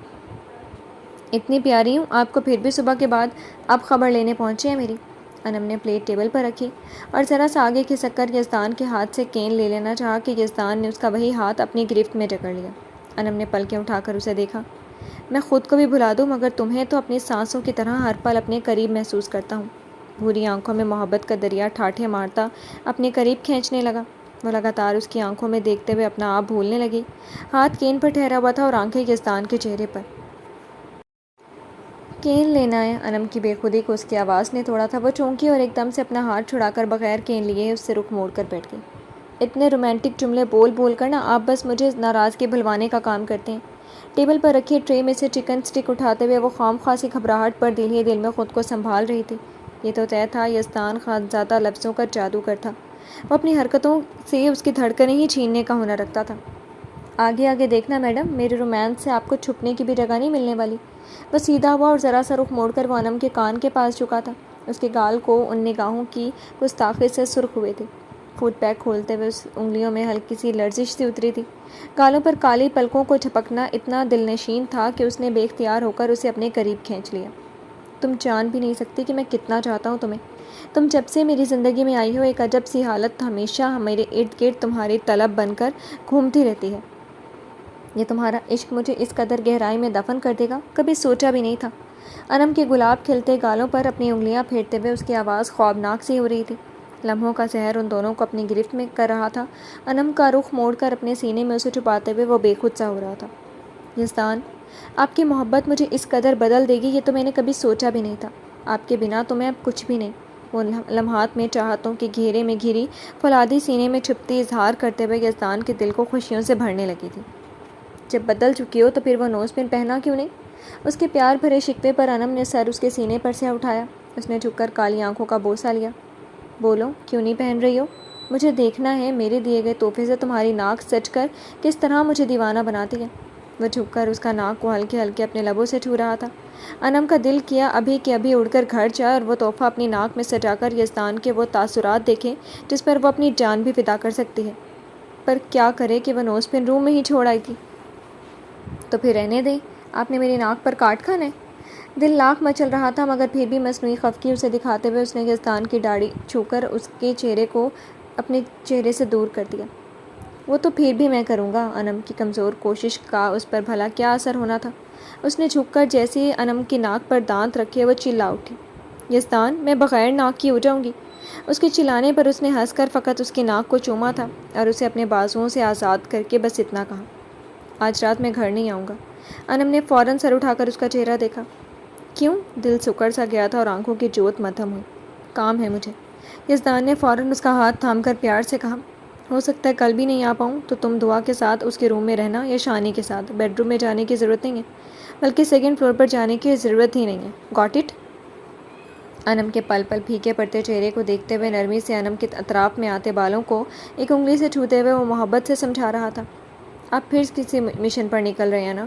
اتنی پیاری ہوں آپ کو پھر بھی صبح کے بعد اب خبر لینے پہنچے ہیں میری۔ انم نے پلیٹ ٹیبل پر رکھی اور ذرا سا آگے کھسک کر یزدان کے ہاتھ سے کین لے لینا چاہا کہ یزدان نے اس کا وہی ہاتھ اپنی گرفت میں جکڑ لیا۔ انم نے پلکیں اٹھا کر اسے دیکھا۔ میں خود کو بھی بھلا دوں مگر تمہیں تو اپنی سانسوں کی طرح ہر پل اپنے قریب محسوس کرتا ہوں۔ بھوری آنکھوں میں محبت کا دریا ٹھاٹھے مارتا اپنے قریب کھینچنے لگا۔ وہ لگاتار اس کی آنکھوں میں دیکھتے ہوئے اپنا آپ بھولنے لگی۔ ہاتھ کین پر ٹھہرا ہوا تھا اور آنکھیں یزدان کے چہرے پر۔ کین لینا ہے؟ انم کی بے خودی کو اس کی آواز نے توڑا تھا۔ وہ چونکی اور ایک دم سے اپنا ہاتھ چھڑا کر بغیر کین لیے اس سے رخ موڑ کر بیٹھ گئی۔ اتنے رومانٹک جملے بول بول کر آپ بس مجھے ناراضگی بھلوانے کا کام کرتے ہیں۔ ٹیبل پر رکھی ٹرے میں سے چکن سٹک اٹھاتے ہوئے وہ خام خاصی گھبراہٹ پر دل ہی دل میں خود کو سنبھال رہی تھی۔ یہ تو طے تھا یزدان خانزادہ لفظوں کا جادوگر تھا۔ وہ اپنی حرکتوں سے اس کی دھڑکنیں ہی چھیننے کا ہنر رکھتا تھا۔ آگے آگے دیکھنا میڈم، میرے رومانس سے آپ کو چھپنے کی بھی جگہ نہیں ملنے والی۔ وہ سیدھا ہوا اور ذرا سا رخ موڑ کر وہ انم کے کان کے پاس جھکا تھا۔ اس کے گال کو ان نگاہوں کی گستاخی سے سرخ ہوئے تھے۔ فوڈ پیک کھولتے ہوئے اس انگلیوں میں ہلکی سی لرزش سی اتری تھی۔ گالوں پر کالی پلکوں کو جھپکنا اتنا دل نشین تھا کہ اس نے بے اختیار ہو کر اسے اپنے قریب کھینچ لیا۔ تم جان بھی نہیں سکتی کہ میں کتنا چاہتا ہوں تمہیں۔ تم جب سے میری زندگی میں آئی ہو ایک عجب سی حالت ہمیشہ میرے ارد گرد تمہاری طلب بن کر گھومتی رہتی ہے۔ یہ تمہارا عشق مجھے اس قدر گہرائی میں دفن کر دے گا کبھی سوچا بھی نہیں تھا۔ انم کے گلاب کھلتے گالوں پر اپنی انگلیاں پھیرتے ہوئے اس کی آواز خوابناک سی ہو رہی تھی۔ لمحوں کا سحر ان دونوں کو اپنی گرفت میں کر رہا تھا۔ انم کا رخ موڑ کر اپنے سینے میں اسے چھپاتے ہوئے وہ بے خود سا ہو رہا تھا۔ یزدان، آپ کی محبت مجھے اس قدر بدل دے گی یہ تو میں نے کبھی سوچا بھی نہیں تھا۔ آپ کے بنا تو میں اب کچھ بھی نہیں۔ وہ لمحات میں چاہتوں کے گھیرے میں گھری فولادی سینے میں چھپتی اظہار کرتے ہوئے یزدان کے دل کو خوشیوں سے بھرنے لگی تھی۔ جب بدل چکی ہو تو پھر وہ نوز پن پہنا کیوں نہیں؟ اس کے پیار بھرے شکوے پر انم نے سر اس کے سینے پر سے اٹھایا۔ اس نے جھک کر کالی آنکھوں کا بوسہ لیا۔ بولو کیوں نہیں پہن رہی ہو؟ مجھے دیکھنا ہے میرے دیے گئے تحفے سے تمہاری ناک سج کر کس طرح مجھے دیوانہ بناتی ہے۔ وہ جھک کر اس کا ناک کو ہلکے ہلکے اپنے لبوں سے چھو رہا تھا۔ انم کا دل کیا ابھی کہ ابھی اڑ کر گھر جائے اور وہ تحفہ اپنی ناک میں سجا کر یزدان کے وہ تاثرات دیکھے جس پر وہ اپنی جان بھی فدا کر سکتی ہے، پر کیا کرے کہ وہ نوز پن روم میں ہی چھوڑ آئی تھی۔ تو پھر رہنے دیں، آپ نے میری ناک پر کاٹ کھانا ہے۔ دل لاکھ مچل رہا تھا، مگر پھر بھی مصنوعی خفگی اسے دکھاتے ہوئے اس نے یزدان کی داڑھی چھو کر اس کے چہرے کو اپنے چہرے سے دور کر دیا۔ وہ تو پھر بھی میں کروں گا۔ انم کی کمزور کوشش کا اس پر بھلا کیا اثر ہونا تھا؟ اس نے جھک کر جیسے ہی انم کی ناک پر دانت رکھے وہ چلا اٹھی، یزدان میں بغیر ناک کی ہو جاؤں گی۔ اس کے چلانے پر اس نے ہنس کر فقط اس کی ناک کو چوما تھا اور اسے اپنے بازوؤں سے آزاد کر کے بس اتنا کہا، آج رات میں گھر نہیں آؤں گا۔ انم نے فوراً سر اٹھا کر اس کا چہرہ دیکھا۔ کیوں؟ دل سکڑ سا گیا تھا اور آنکھوں کی جوت مدھم ہوئی۔ کام ہے مجھے۔ یزدان نے فوراً اس کا ہاتھ تھام کر پیار سے کہا، ہو سکتا ہے کل بھی نہیں آ پاؤں، تو تم دعا کے ساتھ اس کے روم میں رہنا یا شانی کے ساتھ۔ بیڈ روم میں جانے کی ضرورت نہیں ہے، بلکہ سیکنڈ فلور پر جانے کی ضرورت ہی نہیں ہے۔ Got it? انم کے پل پل پھیکے پڑتے چہرے کو دیکھتے ہوئے نرمی سے انم کے اطراف میں آتے بالوں کو ایک انگلی سے چھوتے ہوئے وہ محبت سے سمجھا رہا تھا، آپ پھر کسی مشن پر نکل رہے ہیں نا؟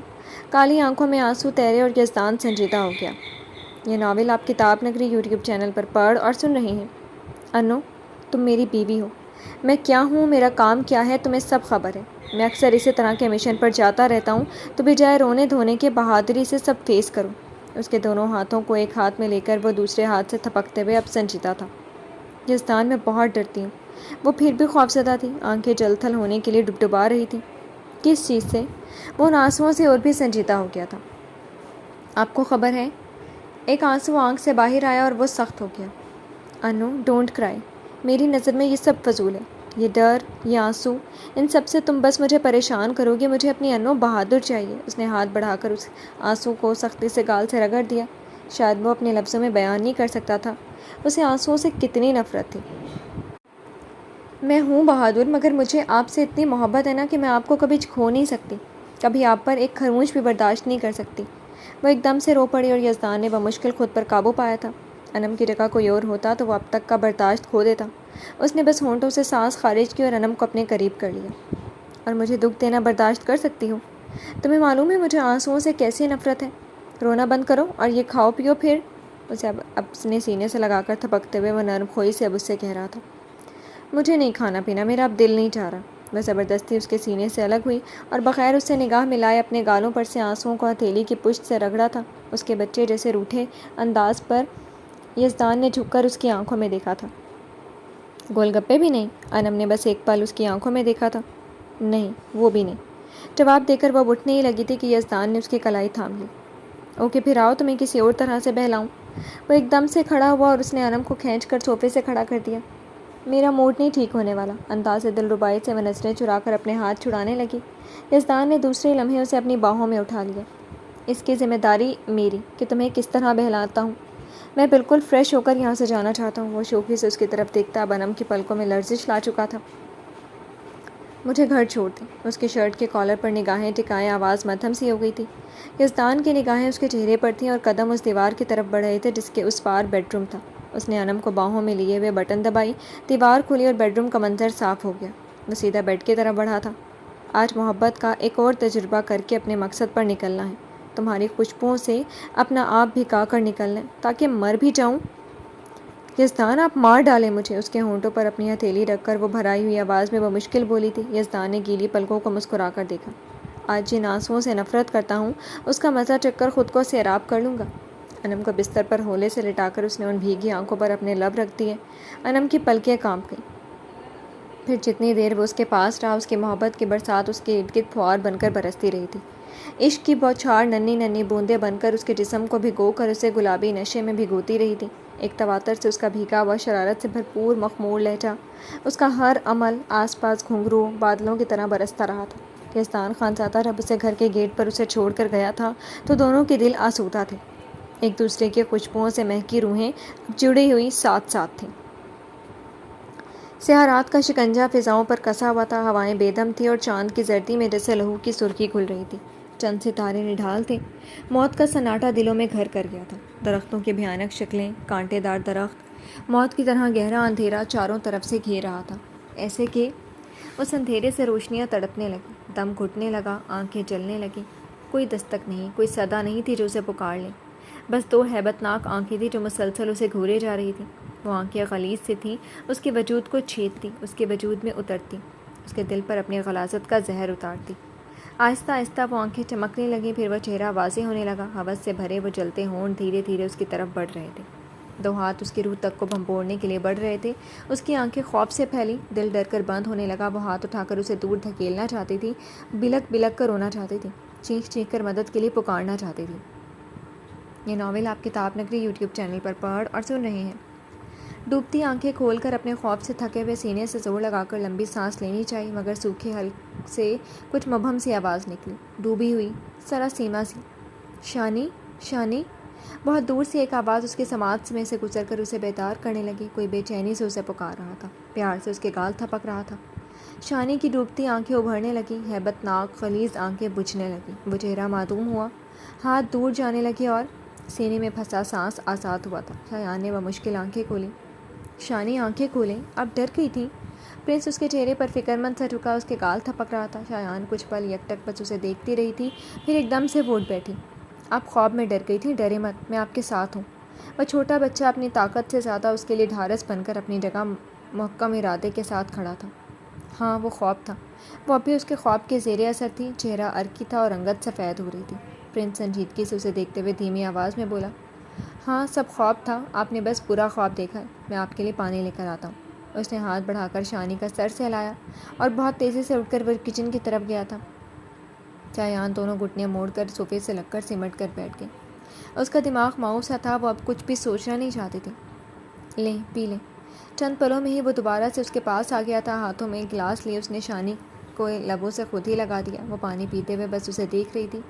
کالی آنکھوں میں آنسو تیرے اور یزدان سنجیدہ ہو گیا۔ یہ ناول آپ کتاب نگری یوٹیوب چینل پر پڑھ اور سن رہے ہیں۔ انو، تم میری بیوی ہو، میں کیا ہوں، میرا کام کیا ہے، تمہیں سب خبر ہے۔ میں اکثر اسی طرح کے مشن پر جاتا رہتا ہوں تو بجائے رونے دھونے کے بہادری سے سب فیس کروں۔ اس کے دونوں ہاتھوں کو ایک ہاتھ میں لے کر وہ دوسرے ہاتھ سے تھپکتے ہوئے اب سنجیدہ تھا۔ یزدان، میں بہت ڈرتی ہوں۔ وہ پھر بھی خوفزدہ تھی، آنکھیں جل تھل ہونے کے لیے ڈبڈبا رہی تھی۔ کس چیز سے؟ وہ ان آنسوؤں سے اور بھی سنجیدہ ہو گیا تھا۔ آپ کو خبر ہے؟ ایک آنسو آنکھ سے باہر آیا اور وہ سخت ہو گیا۔ انو، ڈونٹ کرائی، میری نظر میں یہ سب فضول ہے۔ یہ ڈر، یہ آنسو، ان سب سے تم بس مجھے پریشان کرو گے۔ مجھے اپنی انو بہادر چاہیے۔ اس نے ہاتھ بڑھا کر اس آنسو کو سختی سے گال سے رگڑ دیا۔ شاید وہ اپنے لفظوں میں بیان نہیں کر سکتا تھا اسے آنسوؤں سے کتنی نفرت تھی۔ میں ہوں بہادر، مگر مجھے آپ سے اتنی محبت ہے نا کہ میں آپ کو کبھی کھو نہیں سکتی، کبھی آپ پر ایک خرموش بھی برداشت نہیں کر سکتی۔ وہ ایک دم سے رو پڑی اور یزدان نے بمشکل خود پر قابو پایا تھا۔ انم کی جگہ کوئی اور ہوتا تو وہ اب تک کا برداشت کھو دیتا۔ اس نے بس ہونٹوں سے سانس خارج کی اور انم کو اپنے قریب کر لیا۔ اور مجھے دکھ دینا برداشت کر سکتی ہو؟ تمہیں معلوم ہے مجھے آنسوؤں سے کیسی نفرت ہے؟ رونا بند کرو اور یہ کھاؤ پیو پھر۔ اسے اب اپنے سینے سے لگا کر تھپکتے ہوئے وہ نرم خوئی سے اب اس سے کہہ رہا تھا، مجھے نہیں کھانا پینا، میرا اب دل نہیں چاہ رہا۔ وہ زبردستی اس کے سینے سے الگ ہوئی اور بغیر اس سے نگاہ ملائے اپنے گالوں پر سے آنسوؤں کو ہتھیلی کی پشت سے رگڑا تھا۔ اس کے بچے جیسے روٹھے انداز پر یزدان نے جھک کر اس کی آنکھوں میں دیکھا تھا۔ گول گپے بھی نہیں؟ انم نے بس ایک پل اس کی آنکھوں میں دیکھا تھا۔ نہیں، وہ بھی نہیں۔ جواب دے کر وہ اٹھنے ہی لگی تھی کہ یزدان نے اس کی کلائی تھام لی۔ اوکے پھر آؤ، تمہیں کسی اور طرح سے بہلاؤں۔ وہ ایک دم سے کھڑا ہوا اور اس نے انم کو کھینچ کر صوفے سے کھڑا کر دیا۔ میرا موڈ نہیں ٹھیک ہونے والا۔ انداز دلربائی سے وہ نظریں چرا کر اپنے ہاتھ چھڑانے لگی۔ یزدان نے دوسرے لمحے اسے اپنی باہوں میں اٹھا لیا۔ اس کی ذمہ داری میری کہ تمہیں کس طرح بہلاتا ہوں۔ میں بالکل فریش ہو کر یہاں سے جانا چاہتا ہوں۔ وہ شوخی سے اس کی طرف دیکھتا اب انم کی پلکوں میں لرزش لا چکا تھا۔ مجھے گھر چھوڑ دیں۔ اس کی شرٹ کے کالر پر نگاہیں ٹکائے آواز مدھم سی ہو گئی تھی۔ یزدان کی نگاہیں اس کے چہرے پر تھیں اور قدم اس دیوار کی طرف بڑھ رہے تھے جس کے اس پار بیڈ روم تھا۔ اس نے انم کو باہوں میں لیے ہوئے بٹن دبائی، دیوار کھلی اور بیڈ روم کا منظر صاف ہو گیا۔ وہ سیدھا بیڈ کی طرف بڑھا تھا۔ آج محبت کا ایک اور تجربہ کر کے اپنے مقصد پر نکلنا ہے۔ تمہاری خوشبوؤں سے اپنا آپ بھکا کر نکلنا ہے تاکہ مر بھی جاؤں۔ یزدان، آپ مار ڈالیں مجھے۔ اس کے ہونٹوں پر اپنی ہتھیلی رکھ کر وہ بھرائی ہوئی آواز میں وہ مشکل بولی تھی۔ یزدان نے گیلی پلکوں کو مسکرا کر دیکھا۔ آج جن آنسوؤں سے نفرت کرتا ہوں اس کا مزہ چکھ کر خود کو سیراب کر لوں گا۔ انم کو بستر پر ہولے سے لٹا کر اس نے ان بھیگی آنکھوں پر اپنے لب رکھ دیے۔ انم کی پلکیں کانپ گئیں۔ پھر جتنی دیر وہ اس کے پاس رہا اس کی محبت کی برسات اس کے ارد گرد پھوار بن کر برستی رہی تھی۔ عشق کی بوچھار ننھی ننھی بوندیں بن کر اس کے جسم کو بھگو کر اسے گلابی نشے میں بھگوتی رہی تھی۔ ایک تواتر سے اس کا بھیگا ہوا شرارت سے بھرپور مخمور لہجہ، اس کا ہر عمل آس پاس گھنگرو بادلوں کی طرح برستا رہا تھا۔ یزدان خانزادہ جب اسے گھر کے گیٹ پر اسے چھوڑ کر گیا تھا تو دونوں کے دل آسودہ تھے۔ ایک دوسرے کی خوشبوؤں سے مہکی روحیں اب جڑی ہوئی ساتھ ساتھ تھیں۔ سیاہ رات کا شکنجہ فضاؤں پر کسا ہوا تھا، ہوائیں بے دم تھیں اور چاند کی زردی میں جیسے لہو کی سرخی گھل رہی تھی۔ چند ستارے نڈھال تھے۔ موت کا سناٹا دلوں میں گھر کر گیا تھا۔ درختوں کی بھیانک شکلیں، کانٹے دار درخت، موت کی طرح گہرا اندھیرا چاروں طرف سے گھیر رہا تھا، ایسے کہ اس اندھیرے سے روشنیاں تڑپنے لگیں، دم گھٹنے لگا، آنکھیں جلنے لگیں۔ کوئی دستک نہیں، کوئی صدا نہیں تھی جو اسے پکار لے، بس 2 ہیبت ناک آنکھیں تھیں جو مسلسل اسے گھورے جا رہی تھیں۔ وہ آنکھیں غلیظ سے تھیں، اس کے وجود کو چھیدتی، اس کے وجود میں اترتی، اس کے دل پر اپنی غلاظت کا زہر اتارتی۔ آہستہ آہستہ وہ آنکھیں چمکنے لگیں، پھر وہ چہرہ واضح ہونے لگا۔ ہوس سے بھرے وہ جلتے ہونٹ دھیرے دھیرے اس کی طرف بڑھ رہے تھے، 2 ہاتھ اس کی روح تک کو بھنپوڑنے کے لیے بڑھ رہے تھے۔ اس کی آنکھیں خوف سے پھیلی، دل ڈر کر بند ہونے لگا۔ وہ ہاتھ اٹھا کر اسے دور دھکیلنا چاہتی تھی، بلک بلک کر رونا چاہتی تھی، چیخ چیخ کر مدد کے لیے پکارنا چاہتی تھی۔ یہ ناول آپ کتاب نگری یوٹیوب چینل پر پڑھ اور سن رہے ہیں۔ ڈوبتی آنکھیں کھول کر اپنے خوف سے تھکے ہوئے سینے سے زور لگا کر لمبی سانس لینی چاہی، مگر سوکھے حلق سے کچھ مبہم سی آواز نکلی، ڈوبی ہوئی سرا سیما سی، شانی شانی۔ بہت دور سے ایک آواز اس کے سماعت میں سے گزر کر اسے بیدار کرنے لگی۔ کوئی بے چینی سے اسے پکار رہا تھا، پیار سے اس کے گال تھپک رہا تھا۔ شانی کی ڈوبتی آنکھیں ابھرنے لگیں، ہیبت ناک غلیظ آنکھیں بجھنے لگیں، وہ چہرہ معدوم ہوا، ہاتھ دور جانے لگے اور سینے میں پھنسا سانس آزاد ہوا تھا۔ شایان نے وہ مشکل آنکھیں کھولیں۔ شانی آنکھیں کھولیں، اب ڈر گئی تھی۔ پرنس اس کے چہرے پر فکر مند سا جھکا، اس کے گال تھپک رہا تھا۔ شایان کچھ پل یکٹک بس اسے دیکھتی رہی تھی، پھر ایک دم سے وہ اٹھ بیٹھی۔ آپ خواب میں ڈر گئی تھی، ڈرے مت، میں آپ کے ساتھ ہوں۔ وہ چھوٹا بچہ اپنی طاقت سے زیادہ اس کے لیے ڈھارس بن کر اپنی جگہ محکم ارادے کے ساتھ کھڑا تھا۔ ہاں وہ خواب تھا، وہ اب بھی اس کے خواب کے زیر اثر تھی، چہرہ ارکی تھا اور رنگت سفید ہو رہی تھی۔ پرنس سنجیدگی سے اسے دیکھتے ہوئے دھیمی آواز میں بولا، ہاں سب خواب تھا، آپ نے بس برا خواب دیکھا ہے، میں آپ کے لیے پانی لے کر آتا ہوں۔ اس نے ہاتھ بڑھا کر شانی کا سر سہلایا اور بہت تیزی سے اٹھ کر وہ کچن کی طرف گیا تھا۔ شایان دونوں گھٹنے موڑ کر صوفے سے لگ کر سمٹ کر بیٹھ گئی۔ اس کا دماغ ماؤس سا تھا، وہ اب کچھ بھی سوچنا نہیں چاہتی تھی۔ لیں پی لیں۔ چند پلوں میں ہی وہ دوبارہ سے اس کے پاس آ گیا تھا، ہاتھوں میں ایک گلاس لیے اس نے شانی کو لبوں سے خود ہی لگا دیا۔ وہ پانی پیتے ہوئے بس اسے دیکھ رہی تھی۔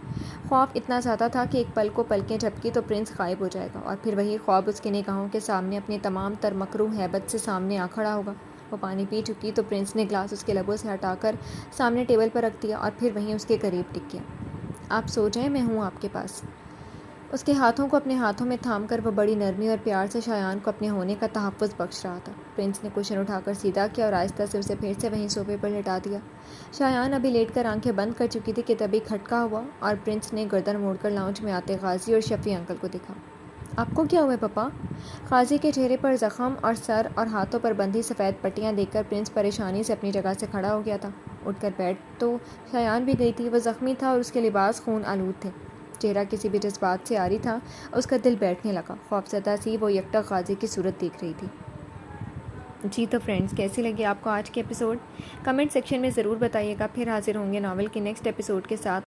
خوف اتنا زیادہ تھا کہ ایک پل کو پلکیں جھپکی تو پرنس غائب ہو جائے گا، اور پھر وہی خواب اس کی نگاہوں کے سامنے اپنی تمام تر مکروہ ہیبت سے سامنے آ کھڑا ہوگا۔ وہ پانی پی چکی تو پرنس نے گلاس اس کے لبوں سے ہٹا کر سامنے ٹیبل پر رکھ دیا اور پھر وہیں اس کے قریب ٹک گیا۔ آپ سو جائیں، میں ہوں آپ کے پاس۔ اس کے ہاتھوں کو اپنے ہاتھوں میں تھام کر وہ بڑی نرمی اور پیار سے شایان کو اپنے ہونے کا تحفظ بخش رہا تھا۔ پرنس نے کشن اٹھا کر سیدھا کیا اور آہستہ سے اسے پھر سے وہیں صوفے پر لٹا دیا۔ شایان ابھی لیٹ کر آنکھیں بند کر چکی تھی کہ تبھی کھٹکا ہوا اور پرنس نے گردن موڑ کر لاؤنج میں آتے غازی اور شفیع انکل کو دیکھا۔ آپ کو کیا ہوا ہے پپا؟ غازی کے چہرے پر زخم اور سر اور ہاتھوں پر بندھی سفید پٹیاں دیکھ کر پرنس پریشانی سے اپنی جگہ سے کھڑا ہو گیا تھا۔ اٹھ کر بیٹھ تو شایان بھی گئی تھی، وہ زخمی تھا اور اس کے لباس خون آلود تھے، چہرہ کسی بھی جذبات سے عاری تھا۔ اس کا دل بیٹھنے لگا، خوفزدہ سی وہ یکٹک غازی کی صورت دیکھ رہی تھی۔ جی تو فرینڈز، کیسی لگی آپ کو آج کے ایپیسوڈ؟ کمنٹ سیکشن میں ضرور بتائیے گا۔ پھر حاضر ہوں گے ناول کے نیکسٹ ایپیسوڈ کے ساتھ۔